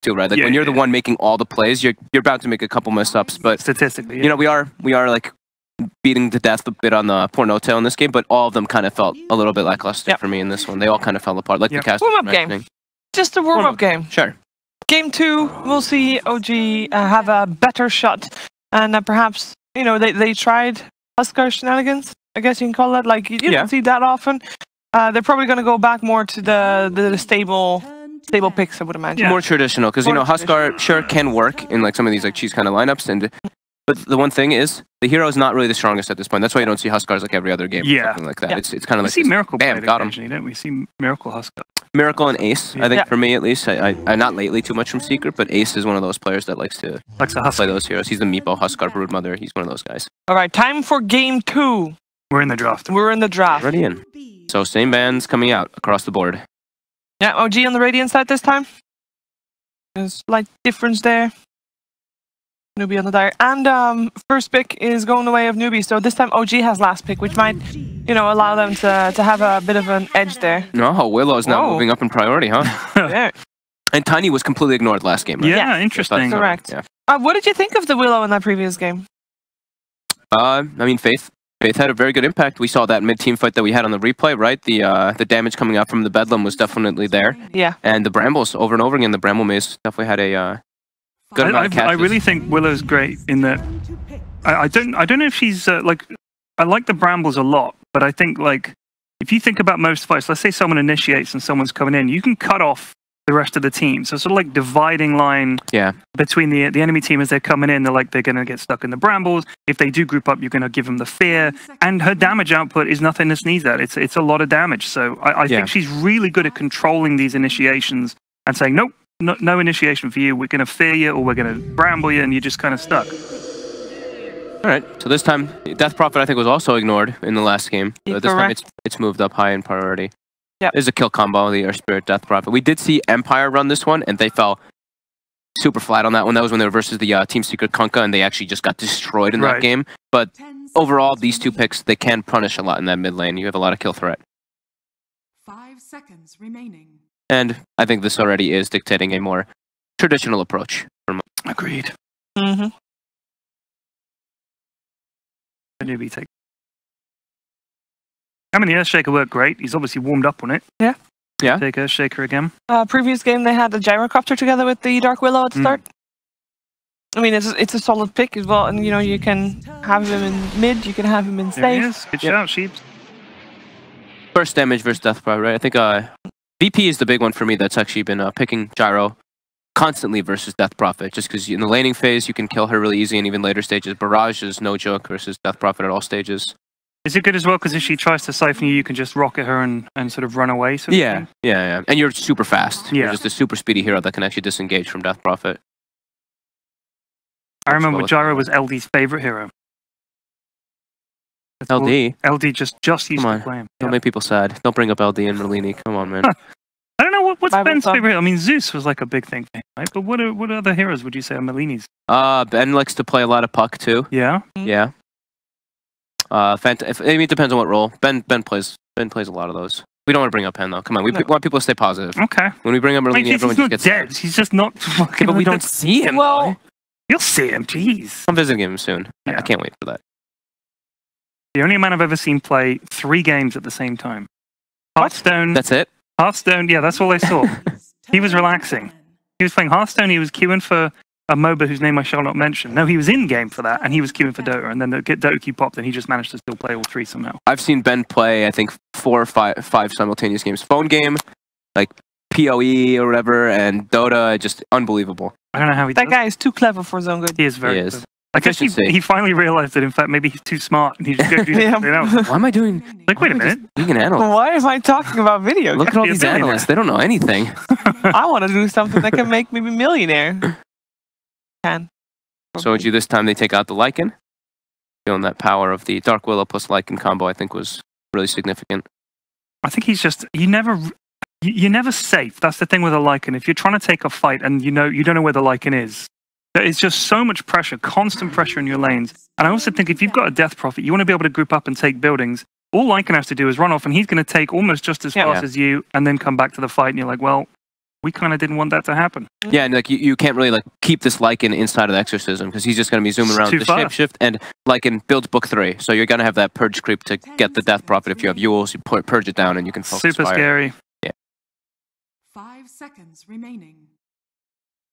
too, right? Like when you're the one making all the plays, you're bound to make a couple mess ups. But statistically, you know, we are like beating to death a bit on the poor no-tail in this game, but all of them kind of felt a little bit lackluster for me in this one. They all kind of fell apart, like the cast. Warm-up game. Just a warm-up game. Sure. Game 2, we'll see OG have a better shot, and perhaps, you know, they tried Huskar shenanigans, I guess you can call that. Like, you don't see that often. They're probably going to go back more to the stable picks, I would imagine. More traditional, because, you know, Huskar sure can work in like some of these like cheese kind of lineups, but the one thing is, the hero is not really the strongest at this point. That's why you don't see Huskars like every other game or something like that. It's kind of like... We see Miracle bam, got him. Don't we? See Miracle Huskar. Miracle and Ace, I think, for me at least. I'm not lately too much from Secret, but Ace is one of those players that likes to play those heroes. He's the Meepo, Huskar, Broodmother. He's one of those guys. All right, time for game 2. We're in the draft. We're in the draft. Ready in. So same bands coming out across the board. Yeah, OG on the Radiant side this time. There's a slight difference there. Newbee on the Dire. And first pick is going the way of Newbee. So this time OG has last pick, which might, you know, allow them to have a bit of an edge there. No, Willow's now moving up in priority, huh? Yeah. And Tiny was completely ignored last game, right? Yeah, interesting. Correct. Yeah. What did you think of the Willow in that previous game? I mean, Faith had a very good impact. We saw that mid-team fight that we had on the replay, right? The damage coming out from the Bedlam was definitely there. Yeah. And the Brambles, over and over again, the Bramble Maze definitely had a good amount of catches. I really think Willow's great in that... I don't know if she's... like, I like the Brambles a lot, but I think, like, if you think about most fights, let's say someone initiates and someone's coming in, you can cut off the rest of the team. So sort of like dividing line between the enemy team as they're coming in. They're going to get stuck in the Brambles. If they do group up, you're going to give them the fear. And her damage output is nothing to sneeze at. It's a lot of damage. So I think she's really good at controlling these initiations and saying, nope, no initiation for you. We're going to fear you or we're going to Bramble you and you're just kind of stuck. All right, so this time, Death Prophet I think was also ignored in the last game. But this time it's moved up high in priority. Yeah, there's a kill combo, the Air Spirit Death Prophet. We did see Empire run this one, and they fell super flat on that one. That was when they were versus the Team Secret Kunkka, and they actually just got destroyed in that game. But overall, these two picks, they can punish a lot in that mid lane. You have a lot of kill threat. 5 seconds remaining. And I think this already is dictating a more traditional approach. Agreed. Mm-hmm. Newbee take. I mean, the Earthshaker worked great. He's obviously warmed up on it. Yeah. Yeah. Take Earthshaker again. Previous game, they had the Gyrocopter together with the Dark Willow at the start. I mean, it's a solid pick as well. And, you know, you can have him in mid, you can have him in safe. There he is. Good shout, Sheeps. First damage versus Death Prophet, right? I think VP is the big one for me that's actually been picking Gyro constantly versus Death Prophet. Just because in the laning phase, you can kill her really easy, and even later stages. Barrage is no joke versus Death Prophet at all stages. Is it good as well? Because if she tries to siphon you, you can just rocket her and sort of run away. Sort of thing? Yeah. And you're super fast. Yeah. You're just a super speedy hero that can actually disengage from Death Prophet. I remember Gyro was LD's favorite hero. LD? LD just used to play him. Don't make people sad. Don't bring up LD and Merlini. Come on, man. I don't know what's Ben's favorite. I mean, Zeus was like a big thing, right? But what other heroes would you say are Merlini's? Ben likes to play a lot of puck too. Yeah. Yeah. It depends on what role. Ben plays a lot of those. We don't want to bring up Pen though. Come on, we want people to stay positive. Okay. When we bring up Merlini, everyone just gets dead. He's just not fucking. But we don't see him. Well, you'll see him. Jeez. I'm visiting him soon. Yeah. I can't wait for that. The only man I've ever seen play 3 games at the same time. Hearthstone. That's it? Hearthstone, yeah, that's all I saw. He was relaxing. He was playing Hearthstone, he was queuing for a MOBA whose name I shall not mention. No, he was in game for that, and he was queuing for Dota, and then the Dota queue popped, and he just managed to still play all 3 somehow. I've seen Ben play, I think, 4 or 5 simultaneous games. Phone game, like PoE or whatever, and Dota, just unbelievable. I don't know how he does. That guy is too clever for his own good. He is very clever. I guess he finally realized that, in fact, maybe he's too smart and he's just going to do something else. Why am I doing... Like, wait a minute. Being an analyst. Why am I talking about video games? Look at all these analysts. They don't know anything. I want to do something that can make me a millionaire. So this time they take out the Lycan. Feeling that power of the Dark Willow plus Lycan combo, I think, was really significant. I think he's just... You're never safe. That's the thing with a Lycan. If you're trying to take a fight and you don't know where the Lycan is, it's just so much pressure, constant pressure in your lanes. And I also think if you've got a Death Prophet, you want to be able to group up and take buildings. All Lycan has to do is run off, and he's going to take almost just as fast as you, and then come back to the fight, and you're like, well, we kind of didn't want that to happen. Yeah, and like you can't really like keep this Lycan inside of the Exorcism because he's just going to be zooming around the shapeshift, and Lycan builds book 3, so you're going to have that purge creep to get the Death Prophet. If you have Yules, you purge it down and you can focus Super fire. Scary. Yeah. 5 seconds remaining.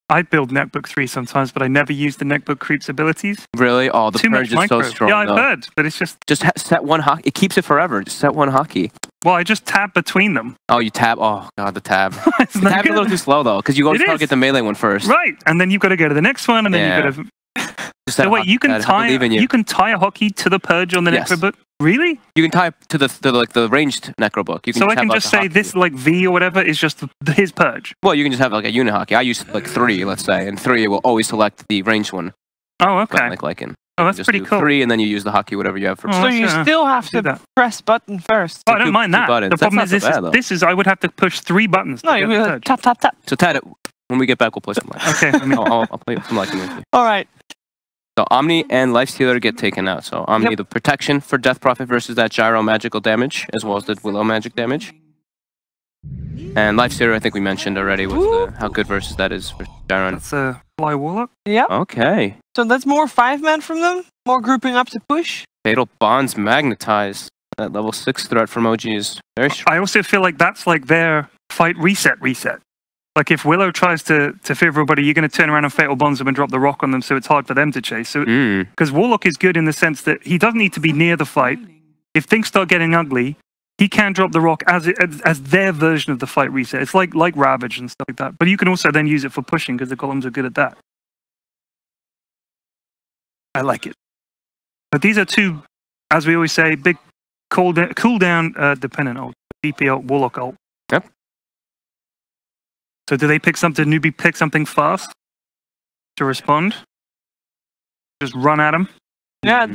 I build Netbook 3 sometimes, but I never use the Netbook creep's abilities. Really? Oh, the Too purge much is so micro. strong. Yeah, I've heard, but it's just set one hockey. It keeps it forever. Just set one hockey. Well, I just tab between them. Oh, you tab. Oh god, the tab. It's The not tab's a good. little too slow though, because you always target the melee one first. Right, and then you've got to go to the next one, and then you've got to. So wait, you can tie a hockey to the purge on the Necrobook? Really? You can tie it to the ranged Necrobook. You can so I can just say this like V or whatever is just his purge. Well, you can just have like a unit hockey. I use like 3, let's say, and 3 will always select the ranged one. Oh, okay. Like Lycan. Oh, that's pretty cool. 3, and then you use the hockey, whatever you have for. So you still have to press button first. Oh, I don't mind that. The problem is this is I would have to push 3 buttons. No, you will tap tap tap. So Tad, when we get back, we'll play some Lycan. Okay. I'll play some Lycan with you. All right. So Omni and Lifestealer get taken out. So Omni, the protection for Death Prophet versus that Gyro magical damage, as well as the Willow magic damage. And Lifestealer, I think we mentioned already, was how good versus that is for Gyro. That's a Fly Warlock? Yep. Okay. So that's more 5-man from them? More grouping up to push? Fatal Bonds Magnetize. That level 6 threat from OG is very strong. I also feel like that's like their fight reset. Like if Willow tries to fear everybody, you're going to turn around and Fatal Bonds them and drop the rock on them, so it's hard for them to chase. So because Warlock is good in the sense that he doesn't need to be near the fight. If things start getting ugly, he can drop the rock as their version of the fight reset. It's like Ravage and stuff like that. But you can also then use it for pushing because the golems are good at that. I like it. But these are 2, as we always say, big cooldown dependent ult. DP ult, Warlock ult. Yep. So do they pick something? Newbie pick something fast to respond? Just run at them? Yeah,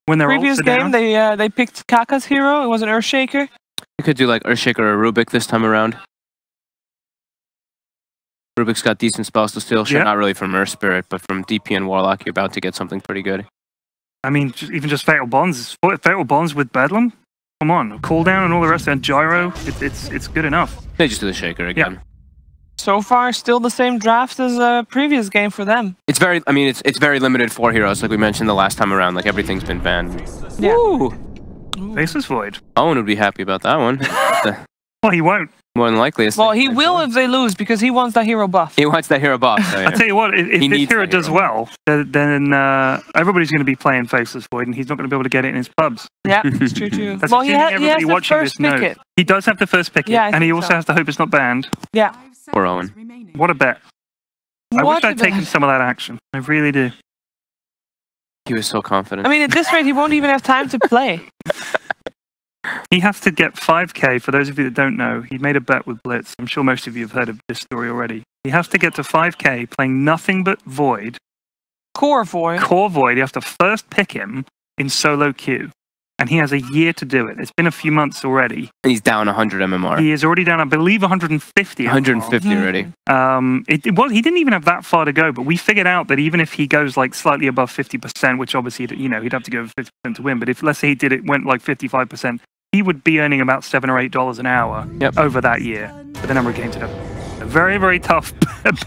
when they're previous game they picked Kaka's hero. It was an Earthshaker. You could do like Earthshaker or Rubik this time around. Rubik's got decent spells to steal. Sure, not really from Earth Spirit, but from DP and Warlock, you're about to get something pretty good. I mean, even just Fatal Bonds. Fatal Bonds with Bedlam? Come on, cooldown and all the rest, and Gyro, it's good enough. They just do the Shaker again. Yeah. So far, still the same draft as a previous game for them. It's very, I mean, it's very limited for heroes, like we mentioned the last time around. Like everything's been banned. Yeah. Woo! Faceless Void. Owen would be happy about that one. Well, he won't. More than likely. Well, he will if they lose because he wants that hero buff. He wants that hero buff. So, yeah. I'll tell you what, if this hero does well, then everybody's going to be playing Faceless Void, and he's not going to be able to get it in his pubs. Yeah, it's true too. That's well, he has everybody watching the first this pick knows. it. He does have the first pick it, and he also has to hope it's not banned. Yeah. Poor Owen. What a bet. I wish I'd taken some of that action. I really do. He was so confident. I mean, at this rate, he won't even have time to play. He has to get 5k. For those of you that don't know, he made a bet with Blitz. I'm sure most of you have heard of this story already. He has to get to 5k playing nothing but Void. Core Void. Core Void. You have to first pick him in solo queue. And he has a year to do it. It's been a few months already. And he's down 100 MMR. He is already down, I believe, 150. 150 already. He didn't even have that far to go, but we figured out that even if he goes like slightly above 50%, which obviously, you know, he'd have to go over 50% to win, but if let's say he went like 55%, he would be earning about $7 or $8 an hour over that year for the number of games he'd have. A very, very tough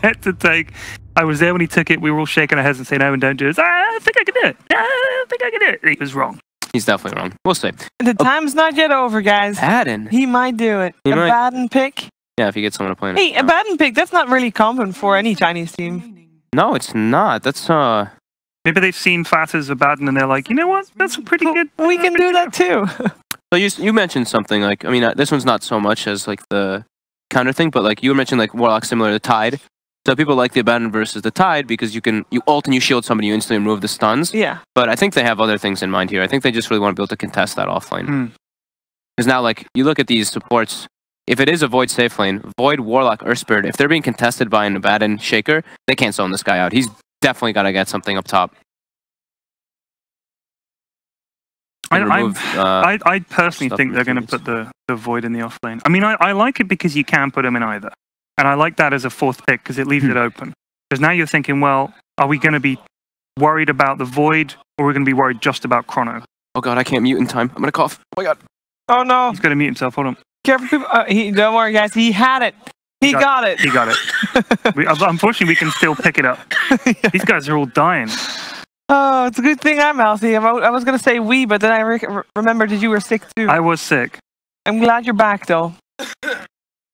bet to take. I was there when he took it. We were all shaking our heads and saying, "No, and don't do it." I think I can do it. I think I can do it. He was wrong. He's definitely wrong. We'll see. The time's not yet over, guys. Abaddon. He might do it. Abaddon pick. Yeah, if you get someone to play it. Hey, Abaddon pick, that's not really common for any Chinese team. No, it's not. That's Maybe they've seen Fatter's Abaddon and they're like, you know what? That's a pretty good. We can do that too. So you mentioned something like, I mean, this one's not so much as like the counter thing, but like you mentioned like Warlock similar to Tide. So people like the Abaddon versus the Tide because you ult and you shield somebody, you instantly remove the stuns. Yeah. But I think they have other things in mind here. I think they just really want to be able to contest that offlane. Because now, like, you look at these supports, if it is a Void safe lane, Void, Warlock, Earth Spirit, if they're being contested by an Abaddon Shaker, they can't zone this guy out. He's definitely got to get something up top. I personally think they're going to put the Void in the offlane. I mean, I like it because you can put him in either. And I like that as a fourth pick because it leaves it open. Because now you're thinking, well, are we going to be worried about the Void or are we going to be worried just about Chrono? Oh god, I can't mute in time. I'm going to cough. Oh my god. Oh no. He's going to mute himself. Hold on. Careful, people. Don't worry, guys. He had it. He got it. He got it. Unfortunately, we can still pick it up. Yeah. These guys are all dying. Oh, it's a good thing I'm healthy. I was going to say we, but then I remembered that you were sick too. I was sick. I'm glad you're back, though.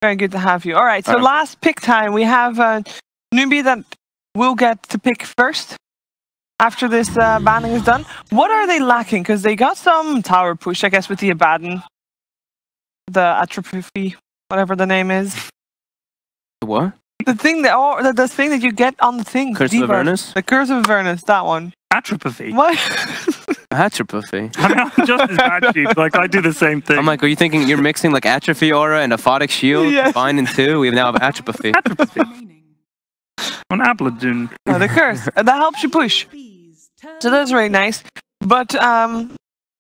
Very good to have you. All right, so last pick time. We have Newbee that will get to pick first after this banning is done. What are they lacking? Because they got some tower push, I guess, with the Abaddon. The atrophy, whatever the name is. What? The thing that the thing that you get on the thing. Curse of Avernus? The Curse of Avernus, that one. Atrophy. What? Atrophy. I'm just as bad, dude. Like, I do the same thing. I'm like, are you thinking you're mixing like atrophy aura and aphotic shield? Yes. Combined in two? We now have atrophy. Atrophy. On Abladun. Oh, the curse. That helps you push. So that's really nice. But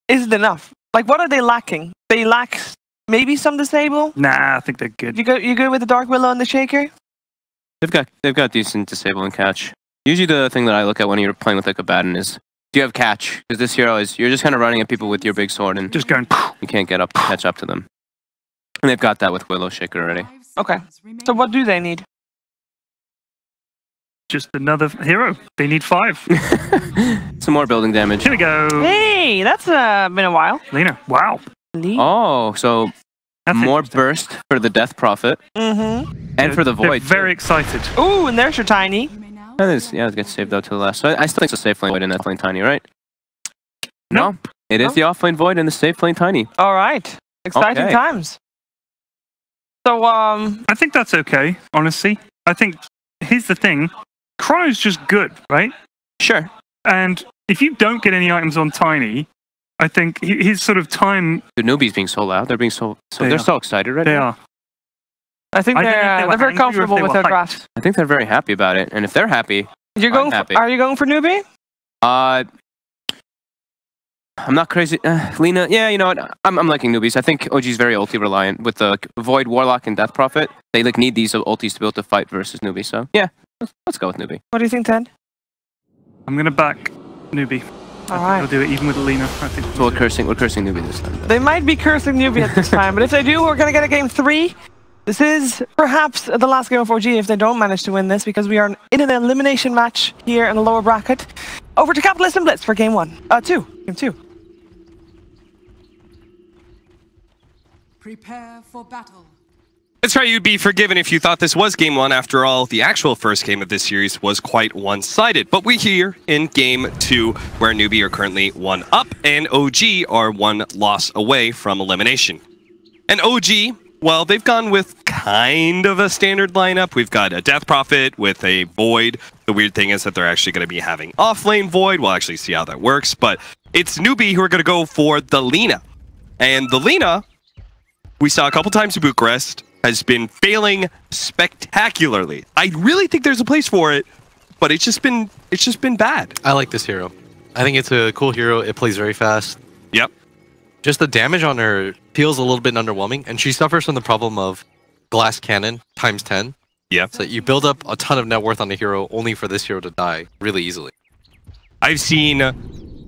is it enough? Like, what are they lacking? They lack maybe some disable? Nah, I think they're good. You good with the Dark Willow and the Shaker? They've got decent disable and catch. Usually the thing that I look at when you're playing with like Abaddon is, do you have catch? Because this hero is, you're just kind of running at people with your big sword and just going. You can't get up, catch up to them. And they've got that with Willow Shaker already. Okay. So what do they need? Just another hero. They need 5. Some more building damage. Here we go. Hey, that's been a while. Lena, wow. Oh, so That's more burst for the Death Prophet. Mm-hmm. And for the They're Void. very excited. Ooh, and there's your Tiny. That is, yeah, it gets saved out to the last. So I still think it's a safe lane Void in that lane Tiny, right? No. It is the off-lane Void and the safe lane Tiny. All right. Exciting times. So, I think that's okay, honestly. I think, here's the thing. Chrono's just good, right? Sure. And if you don't get any items on Tiny, I think his sort of time... The Newbee's being so loud. They're being they're so excited right now. They are. I think they're very comfortable with their draft. I think they're very happy about it. And if they're happy, I'm happy. Are you going for Newbee? I'm not crazy. Lena, yeah, you know what? I'm liking Newbies. I think OG's very ulti reliant with the Void, Warlock, and Death Prophet. They like need these ultis to be able to fight versus Newbee. So yeah, let's go with Newbee. What do you think, Ted? I'm gonna back Newbee. All right. We'll do it even with Lena. I think. So we're cursing Newbee this time. They might be cursing Newbee at this time, but if they do, we're gonna get a game 3. This is perhaps the last game of 4G if they don't manage to win this, because we are in an elimination match here in the lower bracket. Over to Capitalist and Blitz for game 2. Game 2. Prepare for battle. That's right, you'd be forgiven if you thought this was game 1. After all, the actual first game of this series was quite one-sided. But we're here in game 2, where Newbee are currently 1 up, and OG are 1 loss away from elimination. And OG, well, they've gone with kind of a standard lineup. We've got a Death Prophet with a Void. The weird thing is that they're actually going to be having off-lane Void. We'll actually see how that works. But it's Newbee who are going to go for the Lena. And the Lena, we saw a couple times in Bucharest, has been failing spectacularly. I really think there's a place for it, but it's just been bad. I like this hero. I think it's a cool hero. It plays very fast. Yep. Just the damage on her feels a little bit underwhelming, and she suffers from the problem of glass cannon times 10. Yeah. So you build up a ton of net worth on a hero only for this hero to die really easily. I've seen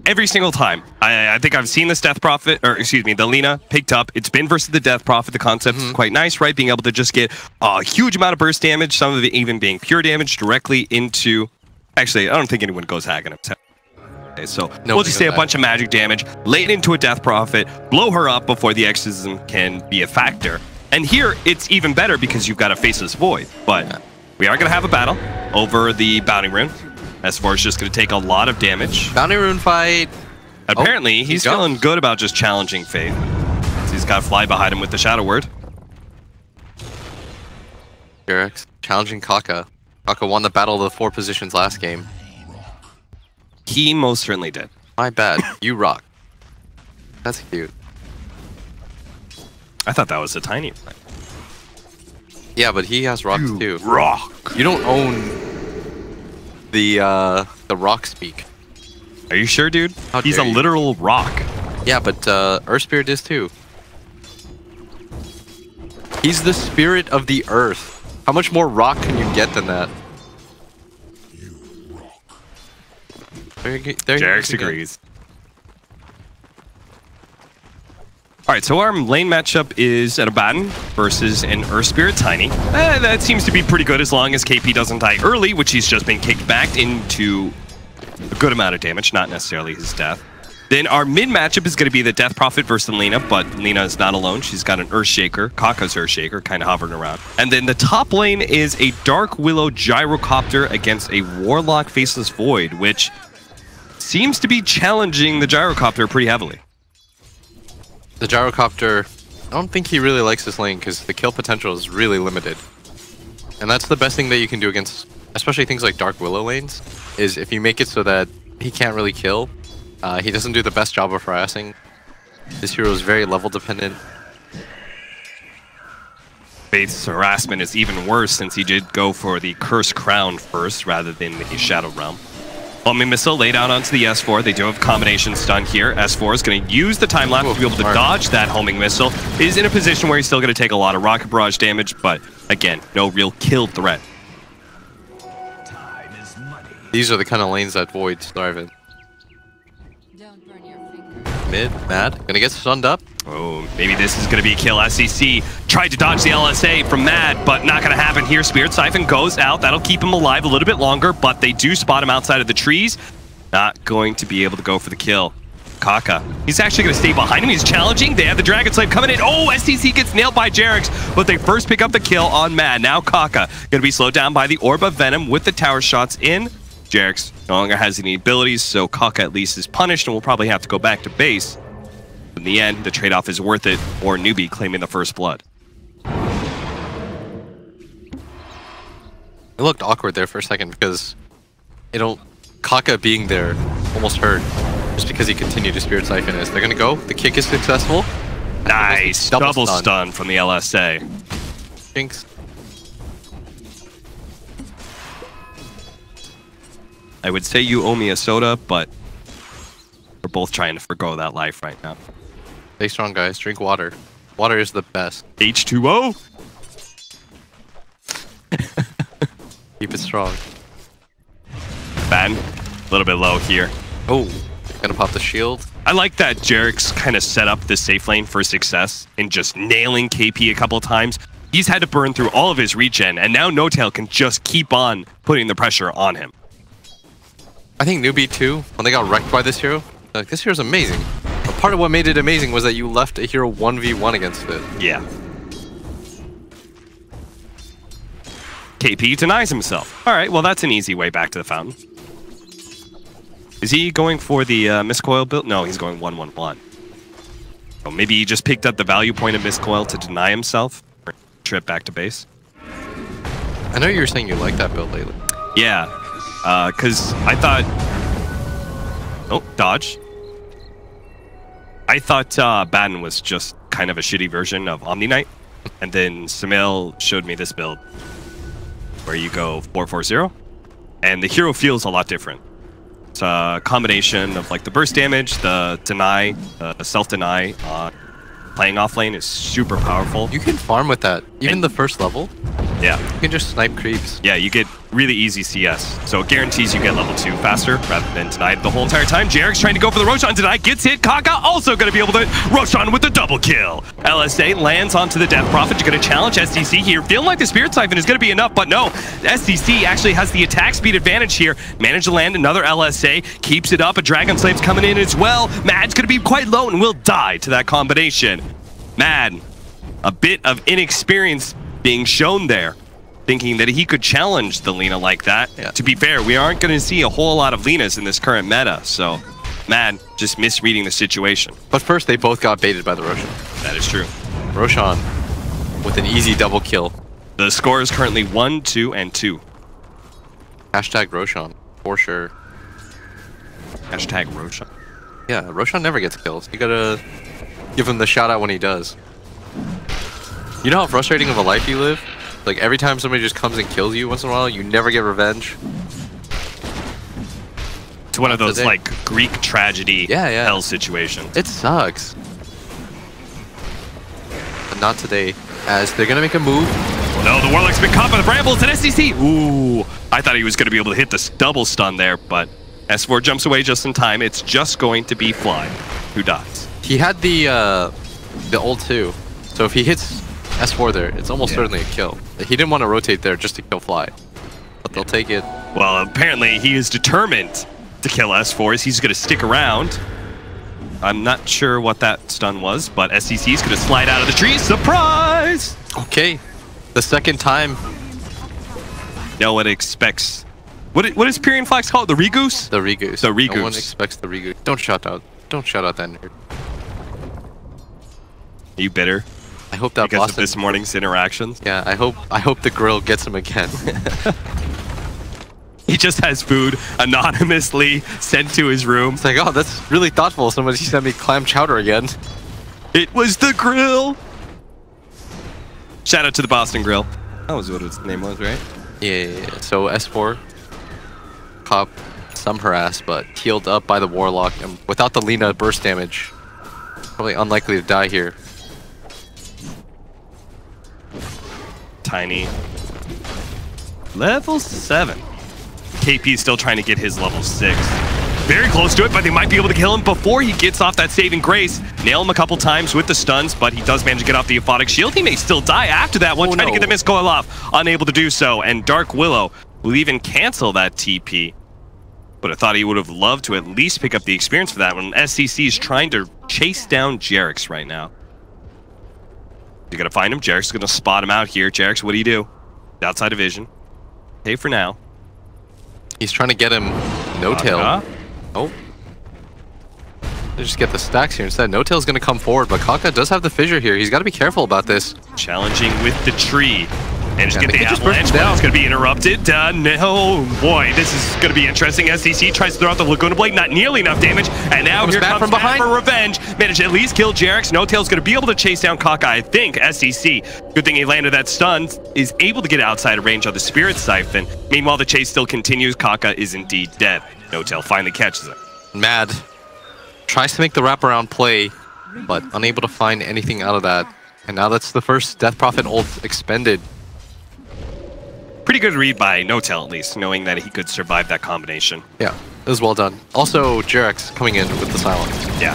every single time. I think I've seen this Death Prophet, or excuse me, the Lena picked up. It's been versus the Death Prophet. The concept is quite nice, right? Being able to just get a huge amount of burst damage, some of it even being pure damage directly into... Actually, I don't think anyone goes hacking him. Okay, so we'll just say a bunch of magic damage, lay it into a Death Prophet, blow her up before the exorcism can be a factor. And here, it's even better because you've got a Faceless Void. But we are going to have a battle over the Bounty Rune. S4 is just going to take a lot of damage. Bounty Rune fight. Apparently, he's feeling good about just challenging Faith. So he's got Fly behind him with the Shadow Word. Jarex challenging Kaka. Kaka won the battle of the 4 positions last game. He most certainly did. My bad. You rock. That's cute. I thought that was a tiny. Yeah, but he has rocks too. Rock. You don't own the rock speak. Are you sure, dude? He's a literal rock. Yeah, but Earth Spirit is too. He's the spirit of the earth. How much more rock can you get than that? There Jarex agrees. Alright, so our lane matchup is an Abaddon versus an Earth Spirit Tiny. That seems to be pretty good as long as KP doesn't die early, which he's just been kicked back into a good amount of damage, not necessarily his death. Then our mid matchup is going to be the Death Prophet versus Lina, but Lina is not alone. She's got an Earthshaker, Kaka's Earthshaker, kind of hovering around. And then the top lane is a Dark Willow Gyrocopter against a Warlock Faceless Void, which seems to be challenging the Gyrocopter pretty heavily. The Gyrocopter, I don't think he really likes this lane because the kill potential is really limited. And that's the best thing that you can do against, especially things like Dark Willow lanes, is if you make it so that he can't really kill, he doesn't do the best job of harassing. This hero is very level dependent. Faith's harassment is even worse since he did go for the Cursed Crown first rather than the Shadow Realm. Homing Missile laid out onto the S4. They do have combination stun here. S4 is going to use the time lapse to be able to dodge that homing missile. Is in a position where he's still going to take a lot of rocket barrage damage, but again, no real kill threat. These are the kind of lanes that Voids thrive in. Mid, Mad, gonna get stunned up. Oh, maybe this is going to be a kill. SCC tried to dodge the LSA from Mad, but not going to happen here. Spirit Siphon goes out. That'll keep him alive a little bit longer, but they do spot him outside of the trees. Not going to be able to go for the kill. Kaka, he's actually going to stay behind him. He's challenging. They have the Dragon Slave coming in. Oh, SCC gets nailed by Jerix, but they first pick up the kill on Mad. Now Kaka going to be slowed down by the Orb of Venom with the tower shots in. Jerix no longer has any abilities, so Kaka at least is punished and will probably have to go back to base. In the end, the trade-off is worth it, or Newbee claiming the first blood. It looked awkward there for a second because, Kaka being there almost hurt just because he continued to Spirit Siphon us. They're gonna go. The kick is successful. Nice! Double stun from the LSA. Jinx. I would say you owe me a soda, but we're both trying to forgo that life right now. Stay strong, guys. Drink water. Water is the best. H2O! Keep it strong. Ben, a little bit low here. Oh, gonna pop the shield. I like that Jerix kind of set up the safe lane for success in just nailing KP a couple of times. He's had to burn through all of his regen, and now No-Tail can just keep on putting the pressure on him. I think Newbee too, when they got wrecked by this hero, like, this hero's amazing. But part of what made it amazing was that you left a hero 1v1 against it. Yeah. KP denies himself. All right, well, that's an easy way back to the fountain. Is he going for the Miscoil build? No, he's going 1-1-1. So maybe he just picked up the value point of Miscoil to deny himself. Or trip back to base. I know you were saying you like that build lately. Yeah, because I thought... Oh, dodge. I thought Batten was just kind of a shitty version of Omni Knight. And then Samil showed me this build where you go 4-4-0. And the hero feels a lot different. It's a combination of like the burst damage, the deny, the self-deny on playing off lane is super powerful. You can farm with that. Even the first level. Yeah. You can just snipe creeps. Yeah, you get really easy CS. So it guarantees you get level 2 faster rather than denied the whole entire time. Jerix trying to go for the Roshan deny, gets hit. Kaka also going to be able to Roshan with the double kill. LSA lands onto the Death Prophet. You're going to challenge SDC here. Feeling like the Spirit Siphon is going to be enough, but no. SDC actually has the attack speed advantage here. Managed to land another LSA. Keeps it up. A Dragon Slave's coming in as well. Mad's going to be quite low and will die to that combination. Mad, a bit of inexperience being shown there, thinking that he could challenge the Lina like that. Yeah. To be fair, we aren't going to see a whole lot of Linas in this current meta, so Mad just misreading the situation. But first, they both got baited by the Roshan. That is true. Roshan with an easy double kill. The score is currently 1-2-2. Hashtag Roshan, for sure. Hashtag Roshan. Yeah, Roshan never gets kills. You gotta give him the shout out when he does. You know how frustrating of a life you live? Like, every time somebody just comes and kills you once in a while, you never get revenge. It's one of those, like, Greek tragedy hell situations. It sucks. But not today, as they're gonna make a move. No, the Warlock's been caught by the Brambles and SCC. Ooh, I thought he was gonna be able to hit this double stun there, but S4 jumps away just in time. It's just going to be Fly who dies. He had the the ult too. So if he hits S4 there, it's almost certainly a kill. He didn't want to rotate there just to kill Fly. But they'll take it. Well, apparently he is determined to kill S4. He's going to stick around. I'm not sure what that stun was, but SCC is going to slide out of the tree. Surprise! Okay. The second time. No one expects... What is Pyrian Flax called? The Regoose? The Regoose. The Regoose. No one expects the Regoose. Don't shout out that nerd. Are you bitter? I hope that because of this morning's interactions. Yeah, I hope the grill gets him again. He just has food anonymously sent to his room. It's like, oh, that's really thoughtful. Somebody sent me clam chowder again. It was the grill. Shout out to the Boston Grill. That was what its name was, right? Yeah. So S4 caught some harass, but healed up by the Warlock, and without the Lina burst damage, probably unlikely to die here. Tiny. Level 7. KP is still trying to get his level 6. Very close to it, but they might be able to kill him before he gets off that saving grace. Nail him a couple times with the stuns, but he does manage to get off the Aphotic Shield. He may still die after that one, trying to get the Mist Coil off. Unable to do so, and Dark Willow will even cancel that TP. But I thought he would have loved to at least pick up the experience for that when SCC is trying to chase down Jerix right now. You gotta find him. Jerix is gonna spot him out here. Jerix, what do you do? Outside of vision. Okay, for now. He's trying to get him No-Tail. Oh. They just get the stacks here instead. No-Tail's gonna come forward, but Kaka does have the fissure here. He's gotta be careful about this. Challenging with the tree. And just get the avalanche, but it's going to be interrupted. No, boy, this is going to be interesting. SCC tries to throw out the Laguna Blade, not nearly enough damage. And now here comes from behind for revenge. Managed to at least kill Jerix. No-Tail's going to be able to chase down Kaka, I think. SCC, good thing he landed that stun, is able to get outside of range of the Spirit Siphon. Meanwhile, the chase still continues. Kaka is indeed dead. No-Tail finally catches him. Mad tries to make the wraparound play, but unable to find anything out of that. And now that's the first Death Prophet ult expended. Pretty good read by No-Tail, at least, knowing that he could survive that combination. Yeah, it was well done. Also, Jerix coming in with the silence. Yeah.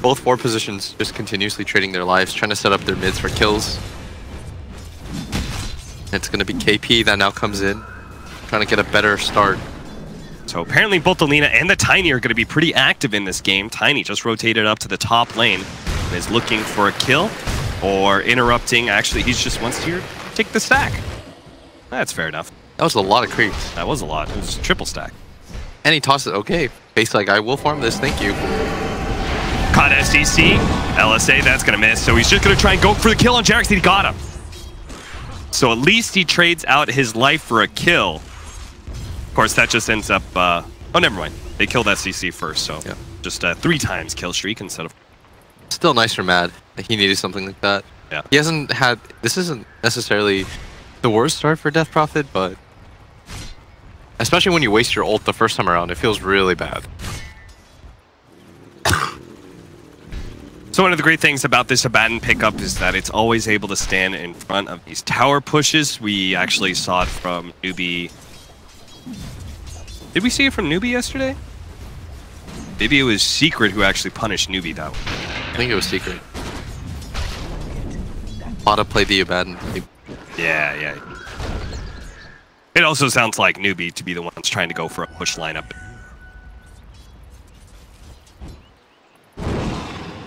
Both 4 positions just continuously trading their lives, trying to set up their mids for kills. It's going to be KP that now comes in, trying to get a better start. So apparently both the Lina and the Tiny are going to be pretty active in this game. Tiny just rotated up to the top lane and is looking for a kill. Or interrupting. Actually, he just wants to take the stack. That's fair enough. That was a lot of creeps. That was a lot. It was a triple stack. And he tosses, okay. Face like, I will farm this, thank you. Caught SCC. LSA, that's going to miss. So he's just going to try and go for the kill on Jerix, and he got him. So at least he trades out his life for a kill. Of course, that just ends up... oh, never mind. They killed SCC first, so yeah. Just 3 times kill streak instead of... Still nice for Mad. He needed something like that. Yeah. He hasn't had... This isn't necessarily the worst start for Death Prophet, but... Especially when you waste your ult the first time around, it feels really bad. So one of the great things about this Abaddon pickup is that it's always able to stand in front of these tower pushes. We actually saw it from Newbee. Did we see it from Newbee yesterday? Maybe it was Secret who actually punished Newbee that way. I think it was Secret. Bada played the Abaddon. Yeah. It also sounds like Newbee to be the ones trying to go for a push lineup.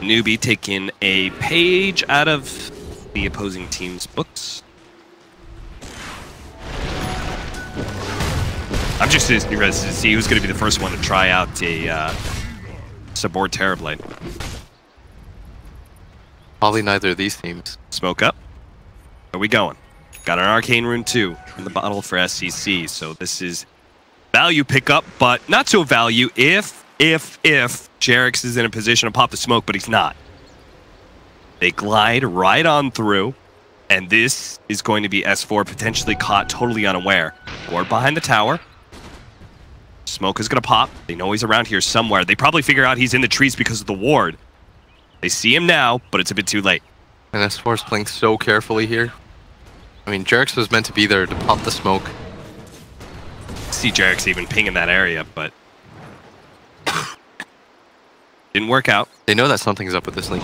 Newbee taking a page out of the opposing team's books. I'm just interested to see who's going to be the first one to try out a support Terrorblade. Probably neither of these teams. Smoke up. Where are we going? Got an Arcane Rune 2 in the bottle for SCC, so this is value pickup, but not so value if Jerix is in a position to pop the smoke, but he's not. They glide right on through, and this is going to be S4 potentially caught totally unaware. Ward behind the tower. Smoke is going to pop. They know he's around here somewhere. They probably figure out he's in the trees because of the ward. They see him now, but it's a bit too late. And S4 is playing so carefully here. I mean, Jerix was meant to be there to pop the smoke. See Jerix even ping in that area, but didn't work out. They know that something's up with this lane.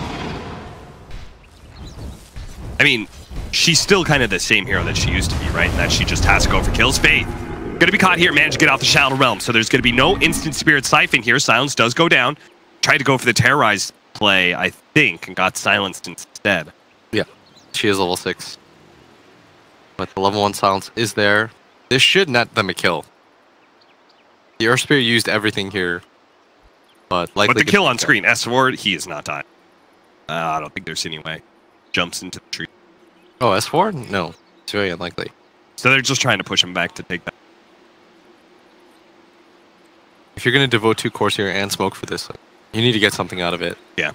I mean, she's still kind of the same hero that she used to be, right? And that she just has to go for kills. Faith, gonna be caught here, managed to get off the Shadow Realm. So there's gonna be no instant Spirit Siphon here. Silence does go down. Tried to go for the Terrorize play, I think, and got silenced instead. Yeah, she is level 6. But the level 1 silence is there. This should net them a kill. The Earth Spirit used everything here. But the kill on screen, S4, he is not dying. I don't think there's any way. Jumps into the tree. Oh, S4? No. It's very unlikely. So they're just trying to push him back to take that. If you're going to devote 2 cores here and smoke for this, you need to get something out of it. Yeah.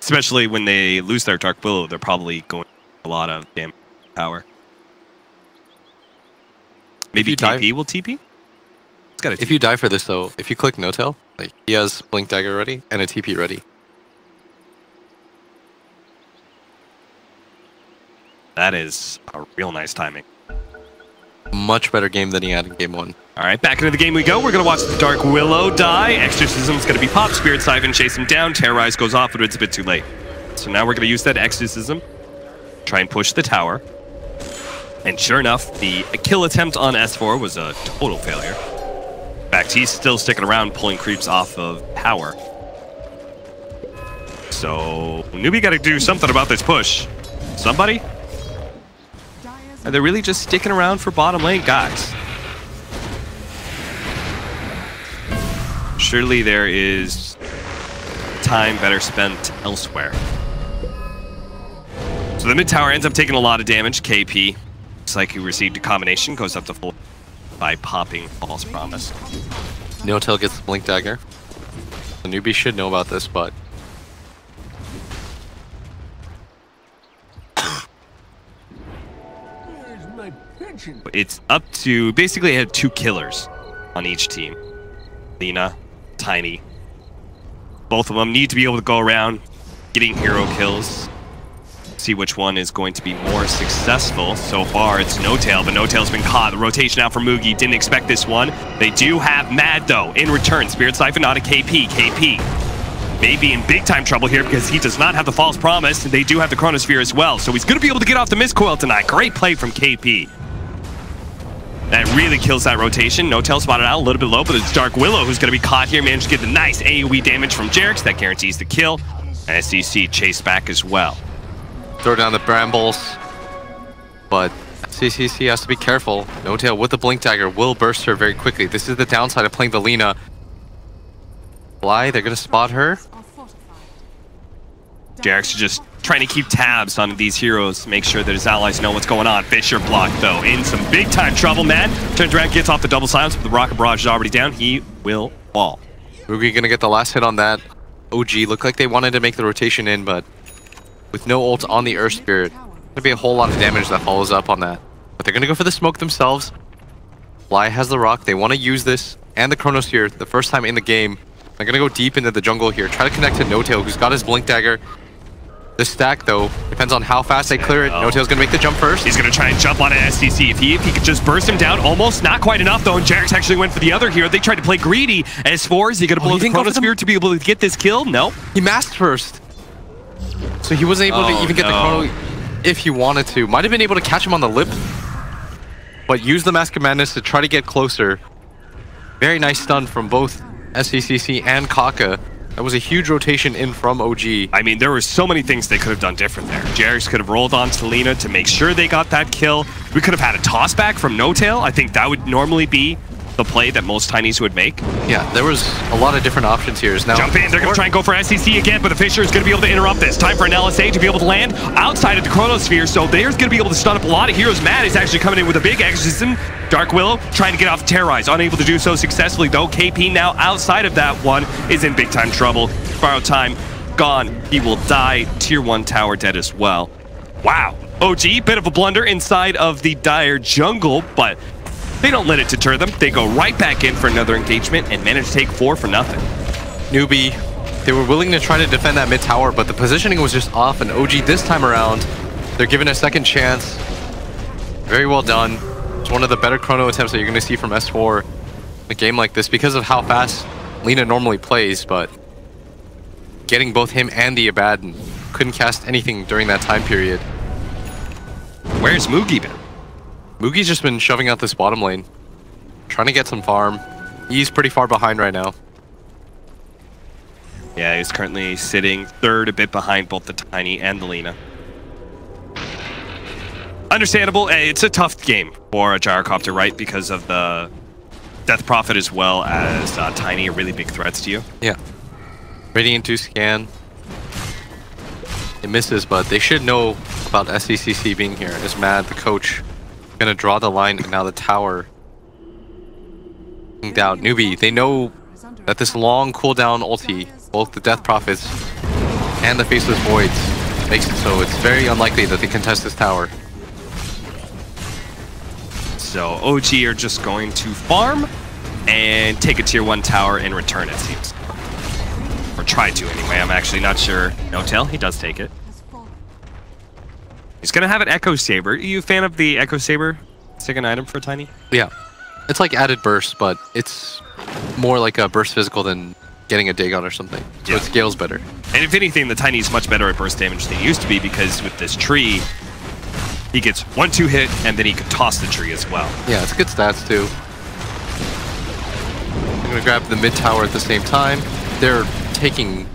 Especially when they lose their Dark Willow, they're probably going a lot of damage power. Maybe KP will TP? It's got a TP. If you die for this, though, if you click No Tail, like, he has Blink Dagger ready and a TP ready. That is a real nice timing. Much better game than he had in game 1. All right, back into the game we go. We're going to watch the Dark Willow die. Exorcism's going to be pop. Spirit Siphon chase him down. Terrorize goes off, but it's a bit too late. So now we're going to use that Exorcism. Try and push the tower. And sure enough, the kill attempt on S4 was a total failure. In fact, he's still sticking around, pulling creeps off of tower. So, Newbee got to do something about this push. Somebody? Are they really just sticking around for bottom lane? Guys. Surely there is time better spent elsewhere. So the mid tower ends up taking a lot of damage. KP, looks like he received a combination, goes up to full by popping False Promise. No Tail gets the Blink Dagger. The Newbie should know about this, but it's up to basically I had 2 killers on each team. Lina, Tiny. Both of them need to be able to go around getting hero kills. See which one is going to be more successful. So far, it's No Tail, but No Tail's been caught. The rotation out for Mugi. Didn't expect this one. They do have Mad, though. In return, Spirit Siphon out of KP. KP may be in big time trouble here because he does not have the False Promise, and they do have the Chronosphere as well. So he's going to be able to get off the Mistcoil tonight. Great play from KP. That really kills that rotation. No Tail spotted out a little bit low, but it's Dark Willow who's going to be caught here. Managed to get the nice AoE damage from Jerix. That guarantees the kill. And SCC chase back as well. throw down the brambles. But CCC has to be careful. No Tail with the Blink Dagger will burst her very quickly. This is the downside of playing the Lina. Fly, they're going to spot her. Jerix just trying to keep tabs on these heroes, make sure that his allies know what's going on. Fisher blocked, though, in some big-time trouble, man. Turns around, gets off the double silence, but the Rocket Barrage is already down. He will fall. Mugi going to get the last hit on that. OG looked like they wanted to make the rotation in, but with no ult on the Earth Spirit, going to be a whole lot of damage that follows up on that. But they're going to go for the smoke themselves. Fly has the rock. They want to use this and the Chronosphere the first time in the game. They're going to go deep into the jungle here. Try to connect to No Tail, who's got his Blink Dagger. The stack, though, depends on how fast they clear it. No Tail's going to make the jump first. He's going to try and jump on an STC. If he could just burst him down, almost not quite enough, though. And Jerix actually went for the other hero. They tried to play greedy. S4, is he going to blow the Chronosphere to be able to get this kill? No. He masked first. So he wasn't able to even get the Chrono if he wanted to. Might have been able to catch him on the lip, but use the Mask of Madness to try to get closer. Very nice stun from both SCCC and Kaka. That was a huge rotation in from OG. I mean, there were so many things they could have done different there. Jerix could have rolled on to Lina to make sure they got that kill. We could have had a toss back from No Tail. I think that would normally be the play that most Tinies would make. Yeah, there was a lot of different options here. Now, jump in, they're going to try and go for SCC again, but the Fisher is going to be able to interrupt this. Time for an LSA to be able to land outside of the Chronosphere, so there's going to be able to stun up a lot of heroes. Matt is actually coming in with a big exorcism. Dark Willow trying to get off Terrorize, unable to do so successfully, though. KP now outside of that one is in big time trouble. Borrow time gone. He will die. Tier 1 tower dead as well. Wow. OG, bit of a blunder inside of the Dire jungle, but they don't let it deter them. They go right back in for another engagement and manage to take 4 for nothing. Newbee, they were willing to try to defend that mid tower, but the positioning was just off, and OG this time around, they're given a second chance. Very well done. It's one of the better chrono attempts that you're going to see from S4 in a game like this because of how fast Lina normally plays, but getting both him and the Abaddon. Couldn't cast anything during that time period. Where's Moogie been? Moogie's just been shoving out this bottom lane. Trying to get some farm. He's pretty far behind right now. Yeah, he's currently sitting third, a bit behind both the Tiny and the Lina. Understandable. It's a tough game for a Gyrocopter, right? Because of the Death Prophet as well as Tiny are really big threats to you. Yeah. Radiant 2 scan. It misses, but they should know about SCCC being here. Is Mad, the coach, gonna draw the line, and now the tower down. Newbee, they know that this long cooldown ulti, both the Death Prophets and the Faceless Voids, makes it so it's very unlikely that they contest this tower. So OG are just going to farm and take a tier 1 tower and return, it seems. Or try to anyway, I'm actually not sure. No tell, he does take it. He's gonna have an Echo Saber. Are you a fan of the Echo Saber? Second item for Tiny? Yeah. It's like added burst, but it's more like a burst physical than getting a dig on or something. So it scales better. And if anything, the Tiny's much better at burst damage than he used to be, because with this tree, he gets 1-2 hit, and then he can toss the tree as well. Yeah, it's good stats too. I'm gonna grab the mid tower at the same time. They're taking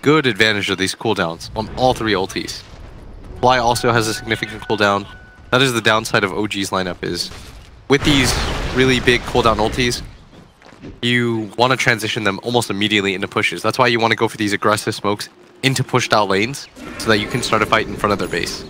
good advantage of these cooldowns on all 3 ultis. Fly also has a significant cooldown. That is the downside of OG's lineup, is with these really big cooldown ultis, you want to transition them almost immediately into pushes. That's why you want to go for these aggressive smokes into pushed out lanes, so that you can start a fight in front of their base.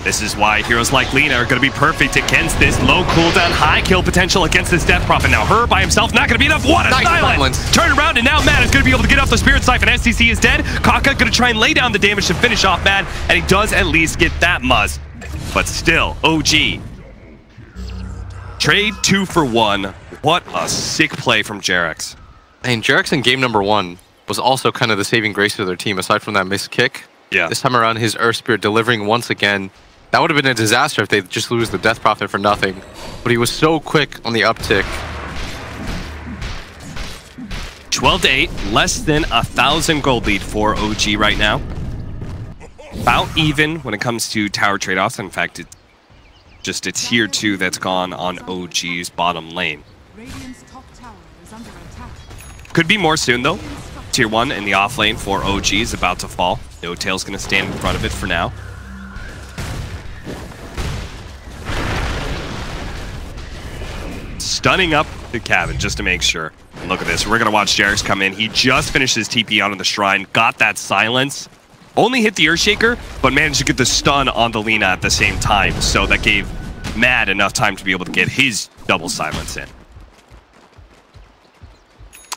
This is why heroes like Lina are going to be perfect against this low cooldown, high kill potential against this Death Prophet. Now her by himself not going to be enough. What a silence! Turn around, and now Mad is going to be able to get off the Spirit Siphon. SCC is dead. Kaka going to try and lay down the damage to finish off Mad, and he does at least get that Muzz. But still, OG. Trade 2 for 1. What a sick play from Jerax. And Jerax in game number 1 was also kind of the saving grace of their team, aside from that missed kick. Yeah. This time around, his Earth Spirit delivering once again. That would have been a disaster if they just lose the Death Prophet for nothing. But he was so quick on the uptick. 12-8, less than 1,000 gold lead for OG right now. About even when it comes to tower trade-offs. In fact, it's just a tier 2 that's gone on OG's bottom lane. Could be more soon though. Tier 1 in the off lane for OG is about to fall. No Tail's gonna stand in front of it for now. Stunning up the cabin just to make sure. And look at this. We're going to watch Jerax come in. He just finished his TP onto the Shrine. Got that silence. Only hit the Earthshaker, but managed to get the stun on the Lina at the same time. So that gave Mad enough time to be able to get his double silence in.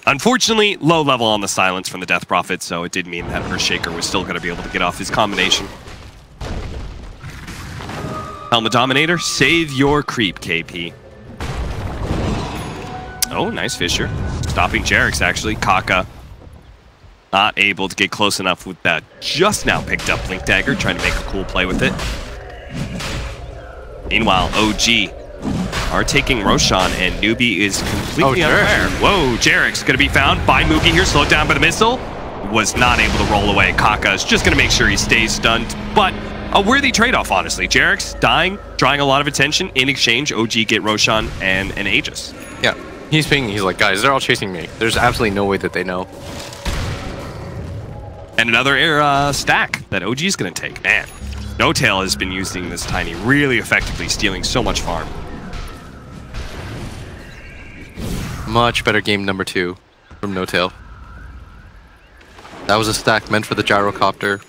Unfortunately, low level on the silence from the Death Prophet, so it did mean that Earthshaker was still going to be able to get off his combination. Helmet Dominator, save your creep, KP. Oh, nice Fisher. Stopping Jerax, actually. Kaka not able to get close enough with that. Just now picked up Blink Dagger, trying to make a cool play with it. Meanwhile, OG are taking Roshan, and Newbee is completely unaware. Whoa, Jerax going to be found by Moogie here, slowed down by the missile. Was not able to roll away. Kaka is just going to make sure he stays stunned, but a worthy trade-off, honestly. Jerax dying, drawing a lot of attention. In exchange, OG get Roshan and an Aegis. Yeah. He's like, guys, they're all chasing me. There's absolutely no way that they know. And another stack that OG is going to take. Man, No Tail has been using this Tiny really effectively, stealing so much farm. Much better game number 2 from No Tail. That was a stack meant for the Gyrocopter,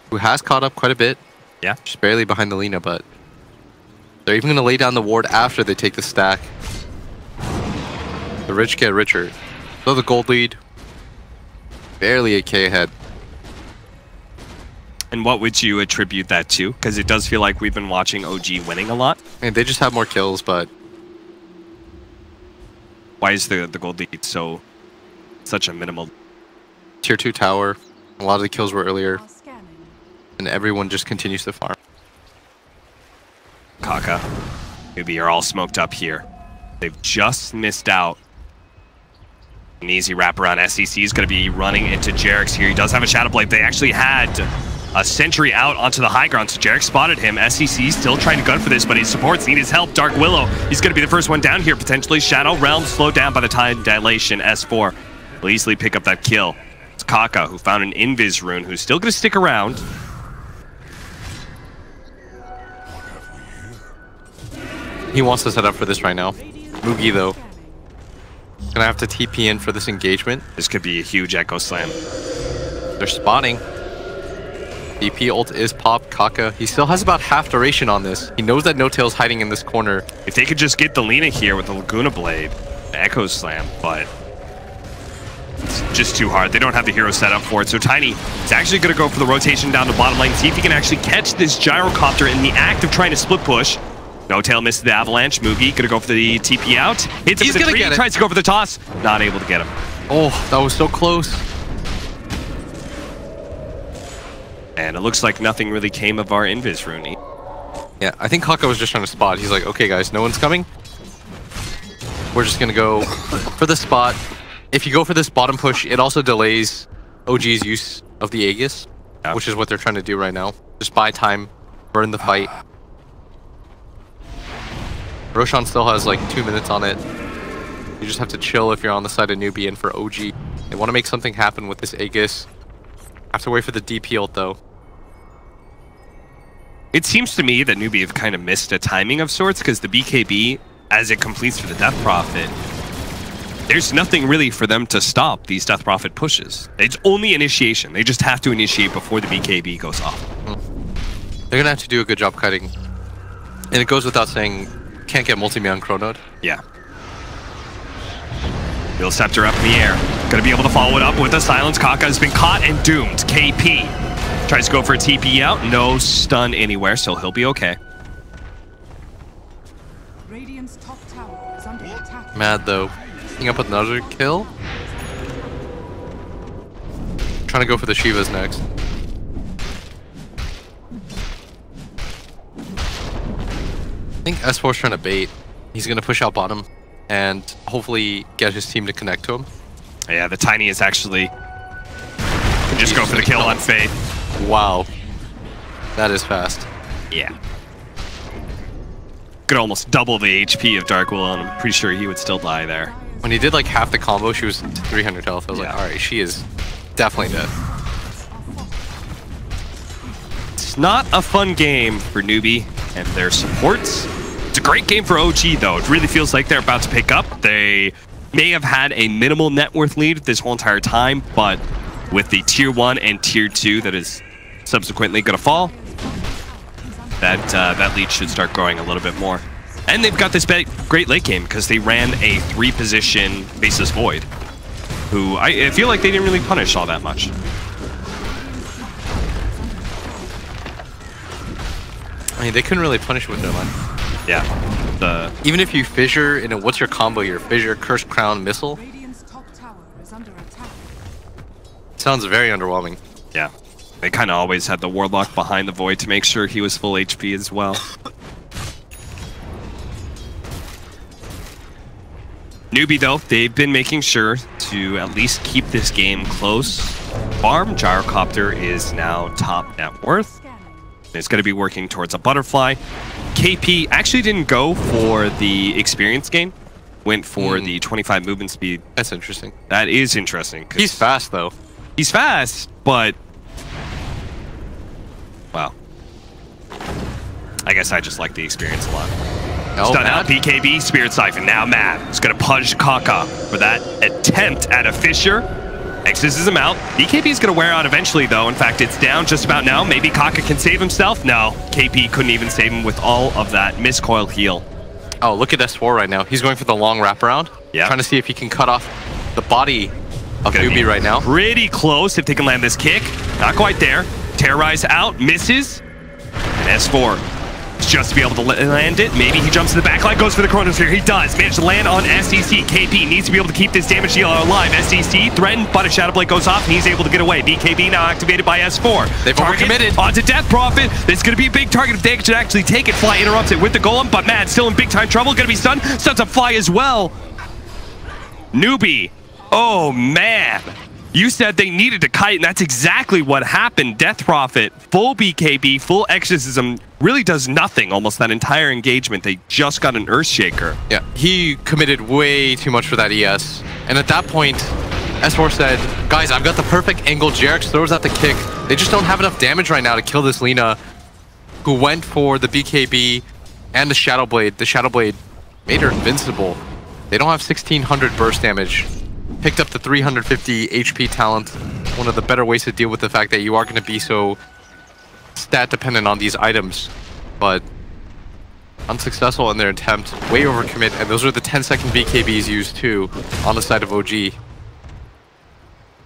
who has caught up quite a bit. Yeah. Just barely behind the Lina, but they're even going to lay down the ward after they take the stack. The rich get richer. So the gold lead, barely 8k ahead. And what would you attribute that to? Because it does feel like we've been watching OG winning a lot. And they just have more kills, but why is the gold lead such a minimal? Tier 2 tower, a lot of the kills were earlier, and everyone just continues to farm. Kaka, Newbee are all smoked up here. They've just missed out An easy wrap around. SEC is going to be running into Jerix here. He does have a Shadow Blade. They actually had a sentry out onto the high ground, so Jerix spotted him. SEC still trying to gun for this, but his supports need his help. Dark Willow, he's going to be the first one down here, potentially. Shadow Realm slowed down by the time dilation. S4 will easily pick up that kill. It's Kaka, who found an Invis rune, who's still going to stick around. He wants to set up for this right now. Mugi, though, gonna have to TP in for this engagement. This could be a huge Echo Slam. They're spawning. DP ult is popped. Kaka, he still has about half duration on this. He knows that No-Tail's hiding in this corner. If they could just get the Lina here with the Laguna Blade, the Echo Slam, but it's just too hard. They don't have the hero set up for it. So Tiny is actually going to go for the rotation down the bottom lane, see if he can actually catch this Gyrocopter in the act of trying to split push. No-Tail misses the avalanche. Mugi gonna go for the TP out. Hits him with the tree, tries to go for the toss. Not able to get him. Oh, that was so close. And it looks like nothing really came of our Invis rune. Yeah, I think Kaka was just trying to spot. He's like, okay guys, no one's coming. We're just gonna go for the spot. If you go for this bottom push, it also delays OG's use of the Aegis, which is what they're trying to do right now. Just buy time, burn the fight. Roshan still has like 2 minutes on it. You just have to chill if you're on the side of Newbee, and for OG, they want to make something happen with this Aegis. Have to wait for the DP ult though. It seems to me that Newbee have kind of missed a timing of sorts, because the BKB, as it completes for the Death Prophet, there's nothing really for them to stop these Death Prophet pushes. It's only initiation. They just have to initiate before the BKB goes off. They're gonna have to do a good job kiting. And it goes without saying, can't get multi-me on Chronode. Yeah. Will Scepter up in the air. Gonna be able to follow it up with a silence. Kaka has been caught and doomed. KP tries to go for a TP out. No stun anywhere, so he'll be okay. Radiant's top tower is under attack. Mad though. Picking up another kill. Trying to go for the Shivas next. I think S4's trying to bait. He's going to push out bottom and hopefully get his team to connect to him. Yeah, the Tiny is actually... just go for the kill on Faith. Wow. That is fast. Yeah. Could almost double the HP of Dark Willow, and I'm pretty sure he would still die there. When he did like half the combo, she was 300 health. I was like, alright, she is definitely dead. It's not a fun game for Newbee and their supports. It's a great game for OG, though. It really feels like they're about to pick up. They may have had a minimal net worth lead this whole entire time, but with the Tier 1 and Tier 2 that is subsequently going to fall, that lead should start growing a little bit more. And they've got this great late game because they ran a 3-position Baseless Void, who I feel like they didn't really punish all that much. I mean, they couldn't really punish with their line. Yeah. Even if you fissure in a what's your combo, your fissure, Cursed Crown, Missile. Radiant's top tower is under attack. Sounds very underwhelming. Yeah. They kind of always had the Warlock behind the Void to make sure he was full HP as well. Newbee, though, they've been making sure to at least keep this game close. Farm Gyrocopter is now top net worth. It's going to be working towards a butterfly. KP actually didn't go for the experience gain. Went for the 25 movement speed. That's interesting. That is interesting. He's fast, though. He's fast, but... wow. I guess I just like the experience a lot. Stun out, BKB, Spirit Siphon. Now Matt is going to punch Kaka for that attempt at a fissure. X's him out. BKB is going to wear out eventually, though. In fact, it's down just about now. Maybe Kaka can save himself. No, KP couldn't even save him with all of that miscoil heal. Oh, look at S4 right now. He's going for the long wraparound. Yeah. Trying to see if he can cut off the body of Newbee right now. Pretty close if they can land this kick. Not quite there. Terrorize out, misses. And S4 just to be able to land it. Maybe he jumps to the back line, goes for the Chronosphere. He does. Managed to land on SEC. KP needs to be able to keep this damage dealer alive. SEC threatened, but a Shadow Blade goes off, and he's able to get away. BKB now activated by S4. They've overcommitted. Onto Death Prophet. This is going to be a big target if they can actually take it. Fly interrupts it with the Golem, but Mad still in big time trouble. Going to be stunned. Stuns up Fly as well. Newbee Oh, man. You said they needed to kite, and that's exactly what happened. Death Prophet, full BKB, full exorcism, really does nothing almost that entire engagement. They just got an Earthshaker. Yeah, he committed way too much for that ES. And at that point, S4 said, guys, I've got the perfect angle. JerAx throws out the kick. They just don't have enough damage right now to kill this Lina, who went for the BKB and the Shadow Blade. The Shadow Blade made her invincible. They don't have 1600 burst damage. Picked up the 350 HP talent. One of the better ways to deal with the fact that you are going to be so stat dependent on these items. But unsuccessful in their attempt. Way overcommit. And those are the 10-second BKBs used too on the side of OG.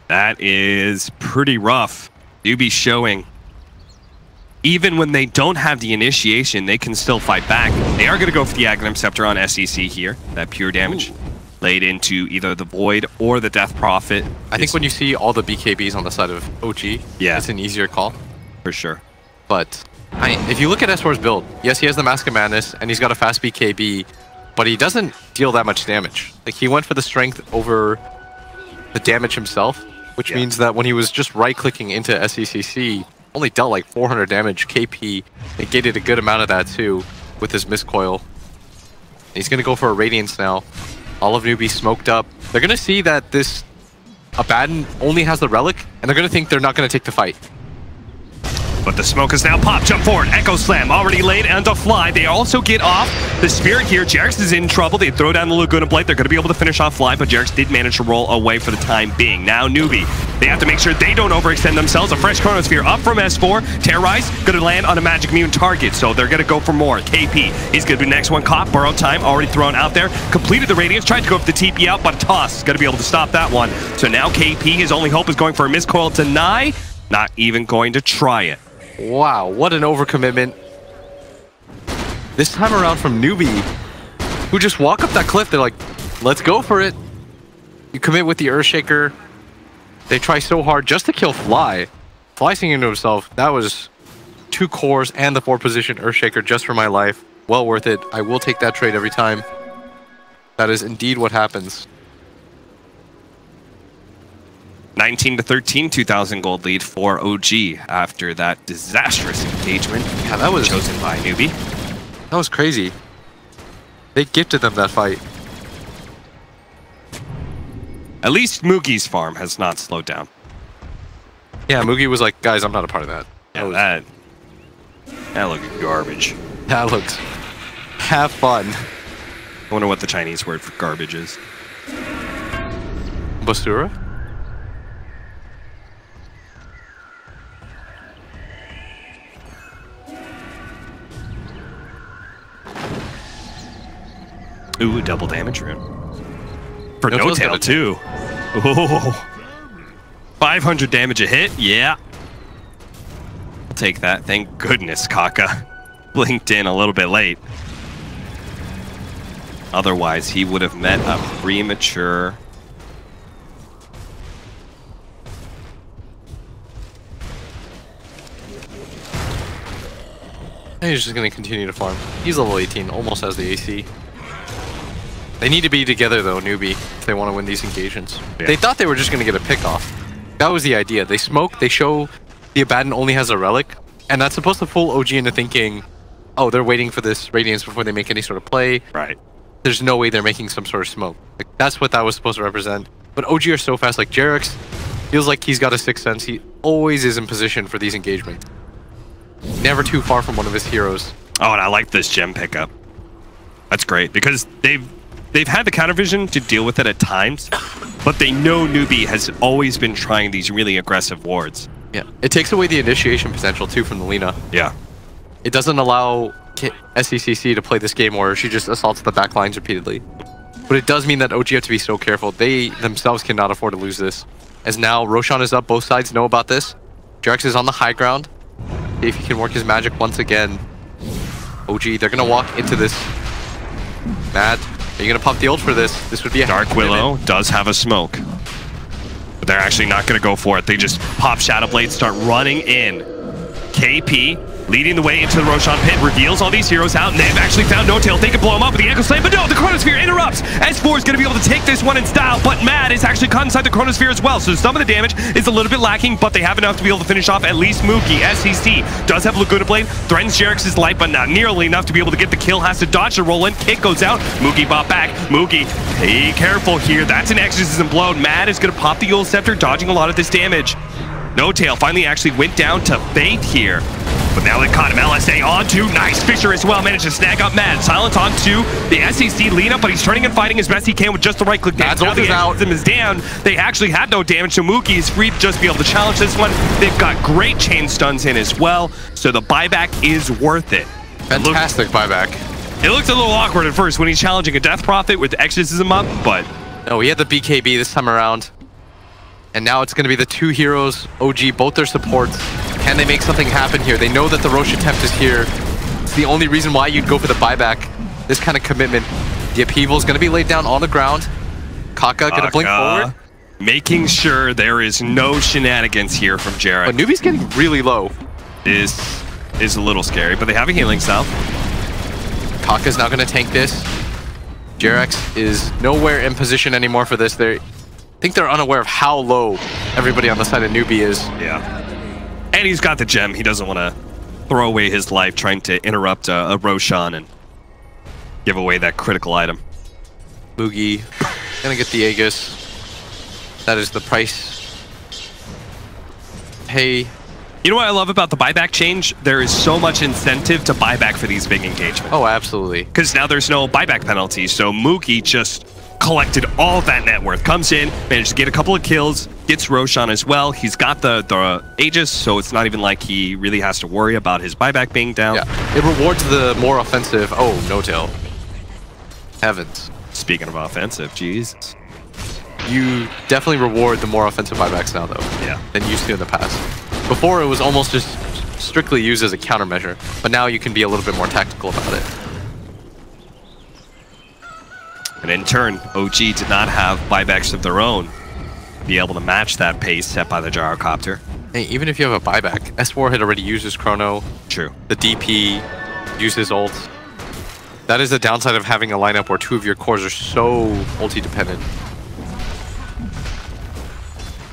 That is pretty rough. Newbee showing. Even when they don't have the initiation, they can still fight back. They are going to go for the Aghanim Scepter on SEC here. That pure damage. Ooh. Laid into either the Void or the Death Prophet. I think when you see all the BKBs on the side of OG, yeah, it's an easier call. For sure. But if you look at S4's build, yes, he has the Mask of Madness, and he's got a fast BKB, but he doesn't deal that much damage. Like, he went for the strength over the damage himself, which means that when he was just right-clicking into SECC, only dealt like 400 damage. KP negated a good amount of that too with his Miscoil. He's going to go for a Radiance now. All of Newbee smoked up. They're going to see that this Abaddon only has the Relic, and they're going to think they're not going to take the fight. But the smoke is now popped. Jump forward. Echo Slam already laid and a fly. They also get off the Spirit here. JerAx is in trouble. They throw down the Laguna Blade. They're going to be able to finish off Fly, but JerAx did manage to roll away for the time being. Now Newbee. They have to make sure they don't overextend themselves. A fresh Chronosphere up from S4. Terrorize going to land on a Magic Immune target, so they're going to go for more. KP, he's going to be the next one caught. Borrow time already thrown out there. Completed the Radiance. Tried to go for the TP out, but a toss is going to be able to stop that one. So now KP, his only hope is going for a Miscoil deny. Not even going to try it. Wow, what an overcommitment. This time around from Newbee, who just walk up that cliff. They're like, let's go for it. You commit with the Earthshaker. They try so hard just to kill Fly. Fly singing to himself, that was 2 cores and the 4-position Earthshaker just for my life. Well worth it. I will take that trade every time. That is indeed what happens. 19-13, 2,000 gold lead for OG after that disastrous engagement. Yeah, that was chosen by Newbee. That was crazy. They gifted them that fight. At least Moogie's farm has not slowed down. Yeah, Moogie was like, guys, I'm not a part of that. Yeah, that looked garbage. That looked... Have fun. I wonder what the Chinese word for garbage is. Basura? Ooh, double damage rune. For no tail too. Oh, 500 damage a hit? Yeah. I'll take that. Thank goodness Kaka blinked in a little bit late. Otherwise, he would have met a premature... He's just going to continue to farm. He's level 18, almost has the AC. They need to be together though, Newbee, if they want to win these engagements. Yeah. They thought they were just going to get a pick off. That was the idea. They smoke, they show the Abaddon only has a Relic, and that's supposed to fool OG into thinking, oh, they're waiting for this Radiance before they make any sort of play. Right. There's no way they're making some sort of smoke. Like, that's what that was supposed to represent. But OG are so fast, like JerAx feels like he's got a sixth sense. He always is in position for these engagements. Never too far from one of his heroes. Oh, and I like this gem pickup. That's great, because they've had the counter vision to deal with it at times, but they know Newbee has always been trying these really aggressive wards. Yeah, it takes away the initiation potential too from the Lina. Yeah. It doesn't allow SECC to play this game where she just assaults the back lines repeatedly. But it does mean that OG have to be so careful. They themselves cannot afford to lose this. As now Roshan is up, both sides know about this. JerAx is on the high ground. If he can work his magic once again. OG, they're going to walk into this. Mad, are you going to pop the ult for this? This would be a Dark Willow does have a smoke. But they're actually not going to go for it. They just pop Shadow Blade, start running in. KP leading the way into the Roshan pit, reveals all these heroes out, and they've actually found No-Tail. They can blow him up with the Echo Slam, but no, the Chronosphere interrupts. S4 is going to be able to take this one in style, but Mad is actually caught inside the Chronosphere as well, so some of the damage is a little bit lacking, but they have enough to be able to finish off at least Mookie. SCC does have Laguna Blade, threatens Jerix's life, but not nearly enough to be able to get the kill, has to dodge the roll-in, kick goes out, Mookie bought back. Mookie, be careful here, that's an Exorcism blow. Mad is going to pop the Eul Scepter, dodging a lot of this damage. No-Tail finally actually went down to Fate here. But now they caught him. LSA onto nice. Fisher as well managed to snag up Mad. Silence onto the SEC lead up, but he's turning and fighting as best he can with just the right click. Now the Exorcism is down. They actually had no damage, so Mookie is free to just be able to challenge this one. They've got great chain stuns in as well, so the buyback is worth it. Fantastic buyback. It looked a little awkward at first when he's challenging a Death Prophet with the Exorcism up, but... No, he had the BKB this time around. And now it's going to be the two heroes, OG, both their supports. Can they make something happen here? They know that the Roche attempt is here. It's the only reason why you'd go for the buyback. This kind of commitment. The upheaval is going to be laid down on the ground. Kaka going to blink forward. Making sure there is no shenanigans here from Jarek. But Newbee's getting really low. Is a little scary, but they have a healing cell. Kaka's now going to tank this. Jarex is nowhere in position anymore for this. I think they're unaware of how low everybody on the side of Newbee is. Yeah. And he's got the gem. He doesn't want to throw away his life trying to interrupt a Roshan and give away that critical item. Moogie gonna get the Aegis. That is the price. Hey. You know what I love about the buyback change? There is so much incentive to buy back for these big engagements. Oh, absolutely. Because now there's no buyback penalty, so Mookie just collected all that net worth. Comes in, managed to get a couple of kills, gets Roshan as well. He's got the Aegis, so it's not even like he really has to worry about his buyback being down. Yeah, it rewards the more offensive. Oh, No-Tail. Heavens. Speaking of offensive, Jesus. You definitely reward the more offensive buybacks now, though. Yeah. Than used to in the past. Before, it was almost just strictly used as a countermeasure, but now you can be a little bit more tactical about it. And in turn, OG did not have buybacks of their own to be able to match that pace set by the Gyrocopter. Hey, even if you have a buyback, S4 had already used his chrono. True. The DP used his ult. That is the downside of having a lineup where two of your cores are so ulti-dependent.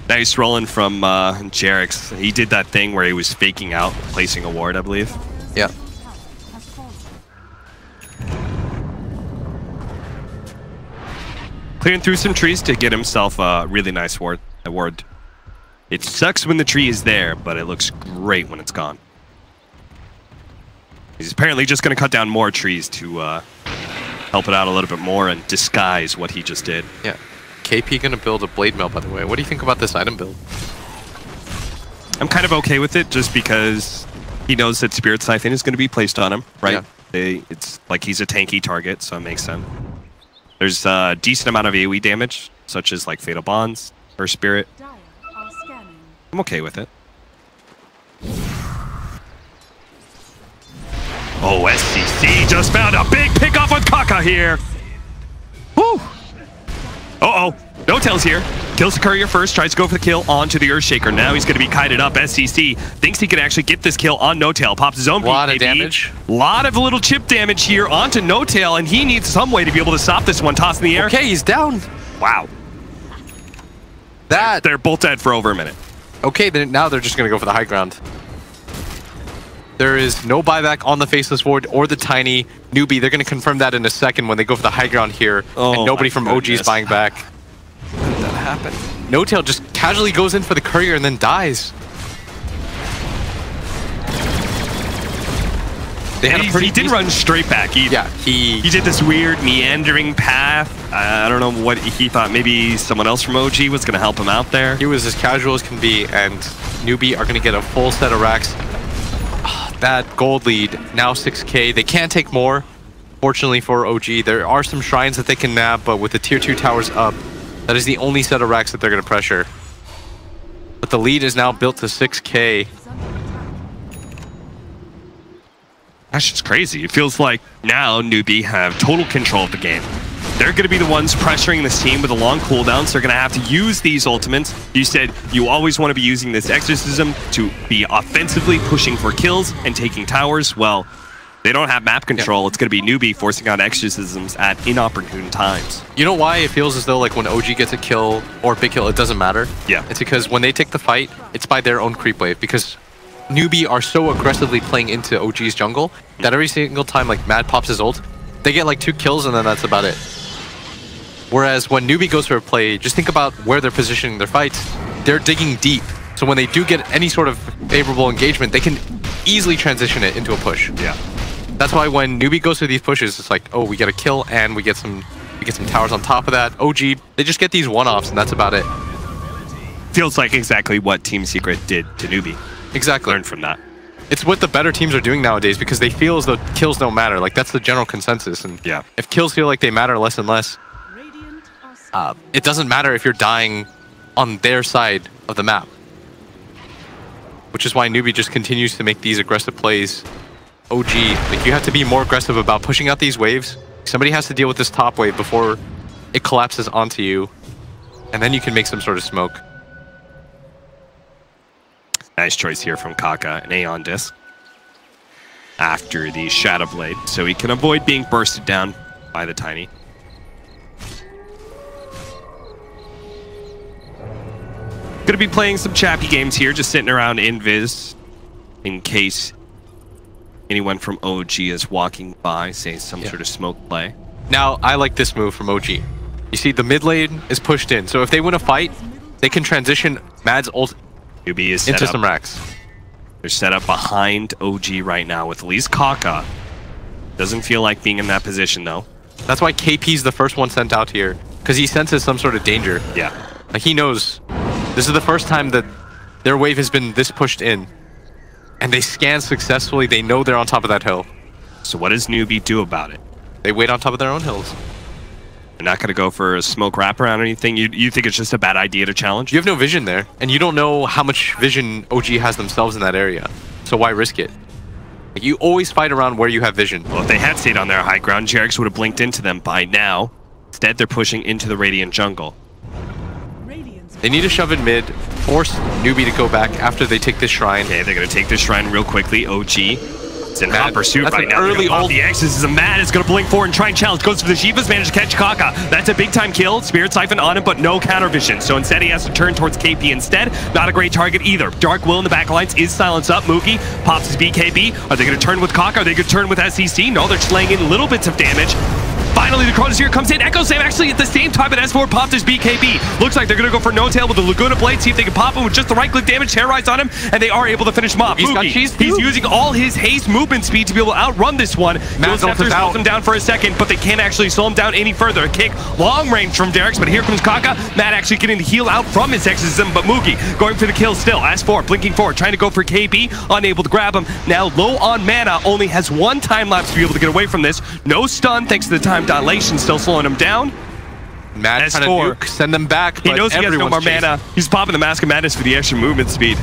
Nice rolling from Jarex. He did that thing where he was faking out, placing a ward, I believe. Yeah. Clearing through some trees to get himself a really nice ward. It sucks when the tree is there, but it looks great when it's gone. He's apparently just going to cut down more trees to help it out a little bit more and disguise what he just did. Yeah. KP going to build a blade mill, by the way. What do you think about this item build? I'm kind of okay with it just because he knows that Spirit Siphon is going to be placed on him, right? Yeah. It's like he's a tanky target, so it makes sense. There's a decent amount of AoE damage, such as like Fatal Bonds or Spirit. I'm okay with it. Oh, SCC just found a big pick-off with Kaka here. Woo! Uh-oh. No-Tail's here. Kills the courier first, tries to go for the kill onto the Earthshaker. Now he's going to be kited up. SCC thinks he can actually get this kill on No-Tail. Pops his own BKB. A lot of damage. Lot of little chip damage here onto No-Tail, and he needs some way to be able to stop this one. Toss in the air. Okay, he's down. Wow. They're both dead for over a minute. Okay, then now they're just going to go for the high ground. There is no buyback on the Faceless Ward or the Tiny Newbee. They're going to confirm that in a second when they go for the high ground here. Oh, and nobody from OG is buying back. How did that happen? No-Tail just casually goes in for the courier and then dies. He didn't run straight back either. Yeah, he did this weird meandering path. I don't know what he thought. Maybe someone else from OG was going to help him out there. He was as casual as can be, and Newbee are going to get a full set of racks. That gold lead, now 6k. They can't take more, fortunately for OG. There are some shrines that they can nab, but with the tier 2 towers up, that is the only set of racks that they're going to pressure. But the lead is now built to 6k. That's just crazy. It feels like now Newbee have total control of the game. They're going to be the ones pressuring this team with the long cooldowns. They're going to have to use these ultimates. You said you always want to be using this exorcism to be offensively pushing for kills and taking towers. Well, they don't have map control. It's going to be Newbee forcing out exorcisms at inopportune times. You know why it feels as though like when OG gets a kill or big kill, it doesn't matter? Yeah. It's because when they take the fight, it's by their own creep wave. Because Newbee are so aggressively playing into OG's jungle that every single time like Mad pops his ult, they get like 2 kills and then that's about it. Whereas when Newbee goes for a play, just think about where they're positioning their fights. They're digging deep. So when they do get any sort of favorable engagement, they can easily transition it into a push. Yeah. That's why when Newbee goes through these pushes, it's like, oh, we get a kill and we get some towers on top of that. OG, they just get these one-offs and that's about it. Feels like exactly what Team Secret did to Newbee. Exactly. Learn from that. It's what the better teams are doing nowadays because they feel as though kills don't matter. Like that's the general consensus. And yeah, if kills feel like they matter less and less, it doesn't matter if you're dying on their side of the map. Which is why Newbee just continues to make these aggressive plays. OG, like you have to be more aggressive about pushing out these waves. Somebody has to deal with this top wave before it collapses onto you. And then you can make some sort of smoke. Nice choice here from Kaka, an Aeon Disc. After the Shadow Blade, so he can avoid being bursted down by the Tiny. Gonna be playing some chappy games here, just sitting around Invis in case anyone from OG is walking by, say some sort of smoke play. Now, I like this move from OG. You see, the mid lane is pushed in, so if they win a fight, they can transition Mad's ult Newbee is into some racks. They're set up behind OG right now with at least Kaka. Doesn't feel like being in that position though. That's why KP's the first one sent out here, because he senses some sort of danger. Yeah. Like he knows this is the first time that their wave has been this pushed in. And they scan successfully, they know they're on top of that hill. So what does Newbee do about it? They wait on top of their own hills. They're not going to go for a smoke wraparound or anything? You think it's just a bad idea to challenge? You have no vision there, and you don't know how much vision OG has themselves in that area. So why risk it? Like, you always fight around where you have vision. Well, if they had stayed on their high ground, Jerix would have blinked into them by now. Instead, they're pushing into the Radiant jungle. They need to shove in mid, force Newbee to go back after they take this shrine. Okay, they're going to take this shrine real quickly. OG. It's in hot pursuit right now. Early ult. The exorcism. Mad is going to blink forward and try and challenge. Goes for the Shivas, managed to catch Kaka. That's a big time kill. Spirit Siphon on him, but no counter vision. So instead, he has to turn towards KP instead. Not a great target either. Dark Will in the back lines is silenced up. Mookie pops his BKB. Are they going to turn with Kaka? Are they going to turn with SCC? No, they're slaying in little bits of damage. Finally, the Chronosphere comes in. Echo Save actually at the same time, but S4 popped his BKB. Looks like they're going to go for No Tail with the Laguna Blade, see if they can pop him with just the right-click damage, terrorize on him, and they are able to finish him off. He's using all his haste movement speed to be able to outrun this one. Scepter slows him down for a second, but they can't actually slow him down any further. A kick, long range from Derek, but here comes Kaka. Matt actually getting the heal out from his exorcism, but Moogie going for the kill still. S4 blinking forward, trying to go for KB, unable to grab him. Now low on mana, only has 1 time lapse to be able to get away from this. No stun thanks to the time dilation, still slowing him down. Mad trying to nuke, send them back, but he knows he has no more mana. He's popping the Mask of Madness for the extra movement speed.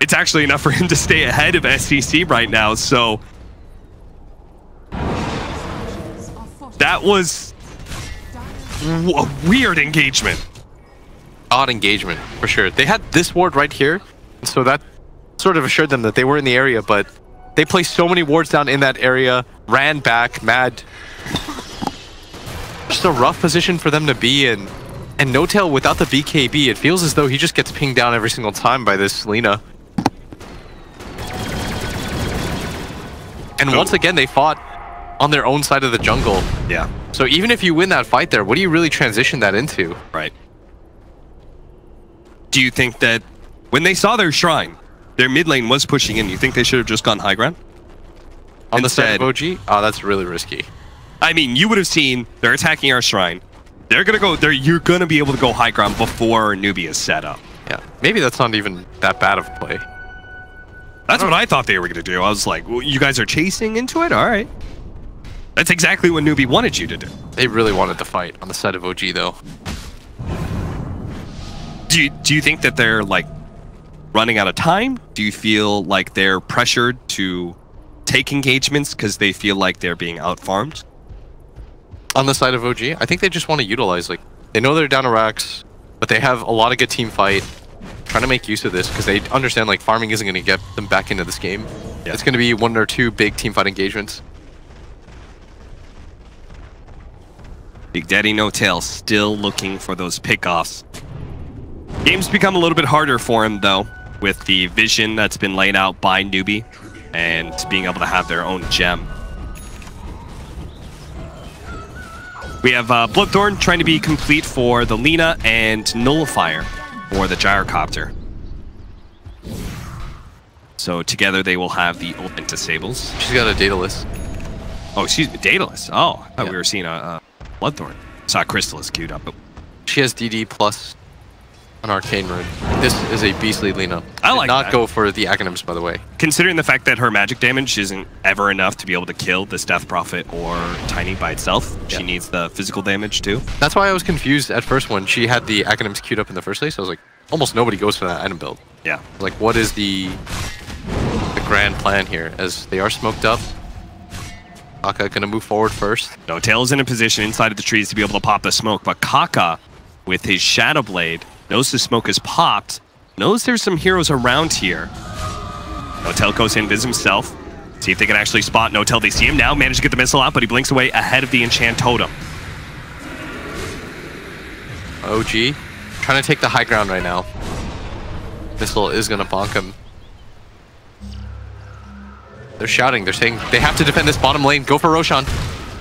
It's actually enough for him to stay ahead of SCC right now, so that was a weird engagement. Odd engagement, for sure. They had this ward right here, so that sort of assured them that they were in the area, but they placed so many wards down in that area, ran back, Mad. Just a rough position for them to be in. And No Tail without the BKB, it feels as though he just gets pinged down every single time by this Lina. And once again, they fought on their own side of the jungle. Yeah. So even if you win that fight there, what do you really transition that into? Right. Do you think that when they saw their shrine, their mid lane was pushing in, you think they should have just gone high ground? On the side of OG? Oh, that's really risky. I mean, you would have seen they're attacking our shrine. They're gonna go there. You're gonna be able to go high ground before Newbee is set up. Yeah, maybe that's not even that bad of a play. That's what I thought they were gonna do. I was like, well, you guys are chasing into it? All right. That's exactly what Newbee wanted you to do. They really wanted to fight on the side of OG, though. Do you think that they're like running out of time? Do you feel like they're pressured to take engagements because they feel like they're being out-farmed? on the side of OG. I think they just want to utilize, like, they know they're down to racks, but they have a lot of good team fight. Trying to make use of this because they understand like farming isn't going to get them back into this game. Yeah. It's going to be 1 or 2 big team fight engagements. Big Daddy No Tail still looking for those pickoffs. Game's become a little bit harder for him though, with the vision that's been laid out by Newbee and being able to have their own gem. We have Bloodthorn trying to be complete for the Lina and Nullifier for the Gyrocopter. So together they will have the ultimate disables. She's got a Daedalus. Oh, she's Daedalus. Oh, I thought we were seeing a Bloodthorn. Saw Crystallis queued up. But she has DD plus an Arcane Rune. This is a beastly Lina. I like not that. Go for the Acronyms, by the way. Considering the fact that her magic damage isn't ever enough to be able to kill this Death Prophet or Tiny by itself, she needs the physical damage too. That's why I was confused at first when she had the Acronyms queued up in the first place. I was like, almost nobody goes for that item build. Yeah. Like, what is the grand plan here? As they are smoked up, Kaka gonna move forward first. No, Tail's in a position inside of the trees to be able to pop the smoke, but Kaka, with his Shadow Blade, knows the smoke is popped, knows there's some heroes around here. No-Tail goes in, vis himself. See if they can actually spot No-Tail. They see him now, manage to get the missile out, but he blinks away ahead of the Enchant Totem. OG trying to take the high ground right now. Missile is gonna bonk him. They're shouting, they're saying they have to defend this bottom lane. Go for Roshan.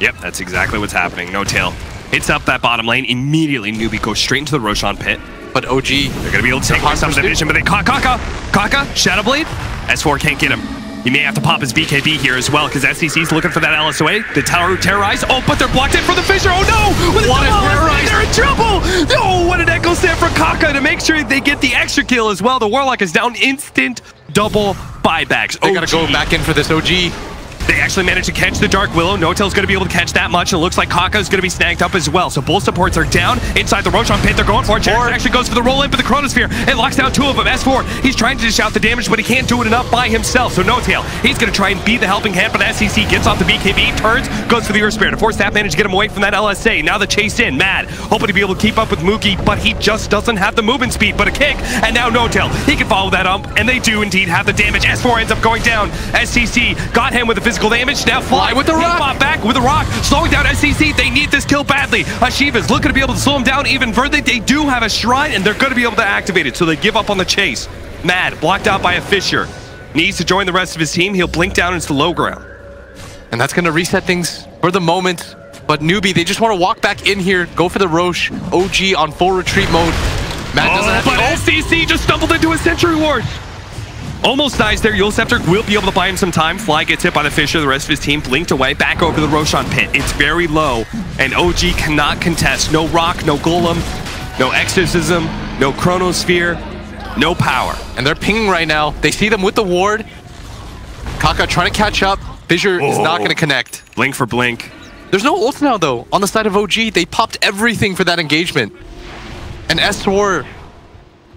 Yep, that's exactly what's happening. No-Tail hits up that bottom lane. Immediately, Newbee goes straight into the Roshan pit. But OG, they're gonna be able to take away some of the vision, but they caught Kaka, Shadow Blade. S4 can't get him. He may have to pop his BKB here as well, because SCC's looking for that LSOA. The tower terrorize. Oh, but they're blocked in for the Fissure. Oh no! With what a they're in trouble! Oh, what an echo stamp from Kaka to make sure they get the extra kill as well. The Warlock is down instant double buybacks. They gotta go back in for this OG. They actually managed to catch the Dark Willow. No-Tail's going to be able to catch that much. And it looks like Kaka's going to be snagged up as well. So both supports are down. Inside the Roshan pit, they're going for it. Jared actually goes for the roll-in for the Chronosphere. It locks down 2 of them. S4, he's trying to dish out the damage, but he can't do it enough by himself. So No-Tail, he's going to try and be the helping hand, but SCC gets off the BKB, turns, goes for the Earth Spirit. A force staff managed to get him away from that LSA. Now the chase in. Mad, hoping to be able to keep up with Mookie, but he just doesn't have the movement speed. But a kick, and now No-Tail, he can follow that up, and they do indeed have the damage. S4 ends up going down. SCC got him with the physical damage. Now Fly with the rock. He fought back with the rock, slowing down SCC. They need this kill badly. Ashiva's looking to be able to slow him down even further. They do have a shrine, and they're going to be able to activate it, so they give up on the chase. Mad, blocked out by a Fissure. Needs to join the rest of his team. He'll blink down into the low ground. And that's going to reset things for the moment. But Newbee, they just want to walk back in here, go for the Roche. OG on full retreat mode. Mad doesn't have but SCC just stumbled into a Sentry Ward. Almost dies there. Yule Scepter will be able to buy him some time. Fly gets hit by the Fissure. The rest of his team blinked away. Back over the Roshan pit. It's very low, and OG cannot contest. No rock, no golem, no exorcism, no chronosphere, no power. And they're pinging right now. They see them with the ward. Kaka trying to catch up. Fissure is not going to connect. Blink for blink. There's no ult now, though. On the side of OG, they popped everything for that engagement. And S4,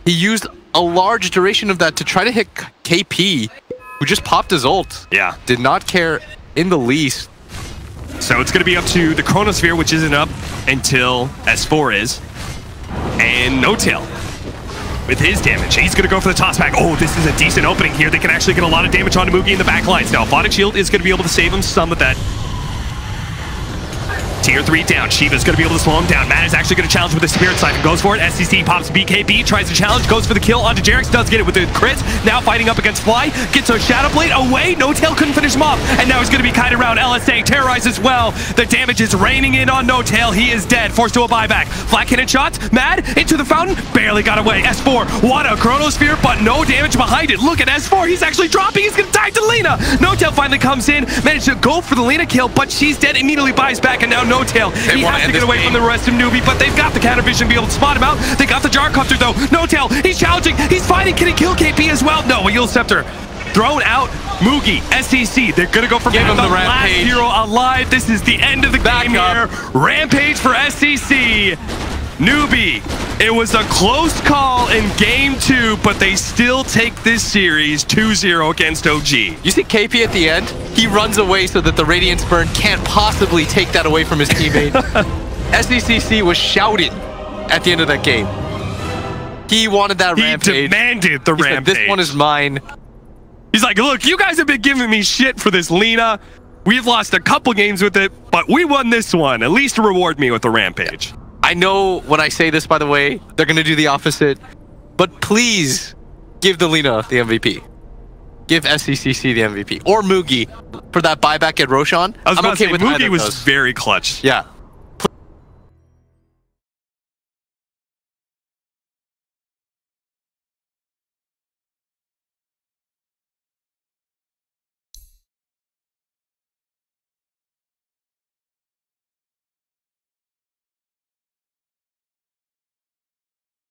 he used a large duration of that to try to hit KP, who just popped his ult. Yeah. Did not care in the least. So it's going to be up to the Chronosphere, which isn't up until S4 is. And No-Tail with his damage. He's going to go for the toss back. Oh, this is a decent opening here. They can actually get a lot of damage onto Moogie in the back lines. Now, Phonic Shield is going to be able to save him some of that. Tier 3 down. Shiva's going to be able to slow him down. Matt is actually going to challenge with the Spirit Siphon. Goes for it. SCC pops BKB. Tries to challenge. Goes for the kill onto Jerix. Does get it with the crits. Now fighting up against Fly. Gets a Shadow Blade away. No-Tail couldn't finish him off. And now he's going to be kited around. LSA terrorized as well. The damage is raining in on No-Tail. He is dead. Forced to a buyback. Fly cannon shots. Mad into the fountain. Barely got away. S4. What a Chronosphere, but no damage behind it. Look at S4. He's actually dropping. He's going to die to Lina. No-Tail finally comes in. Managed to go for the Lina kill, but she's dead. Immediately buys back. And now No-Tail. He has to get away from the rest of Newbee, but they've got the counter vision to be able to spot him out. They got the Gyrocopter though. No-Tail, he's challenging, he's fighting. Can he kill KP as well? No, a Yule Scepter thrown out. Moogie, SCC, they're gonna go for the last hero alive. This is the end of the game here. Rampage for SCC. Newbee, it was a close call in game 2, but they still take this series 2-0 against OG. You see KP at the end? He runs away so that the Radiance Burn can't possibly take that away from his teammate. SECC was shouting at the end of that game. He wanted that rampage. He demanded the rampage. Said, this one is mine. He's like, look, you guys have been giving me shit for this Lina. We've lost a couple games with it, but we won this one. At least reward me with the rampage. I know when I say this, by the way, they're going to do the opposite. But please give the Lina the MVP. Give SECC the MVP. Or Mugi for that buyback at Roshan. I was about to say, with Mugi was very clutch. Yeah.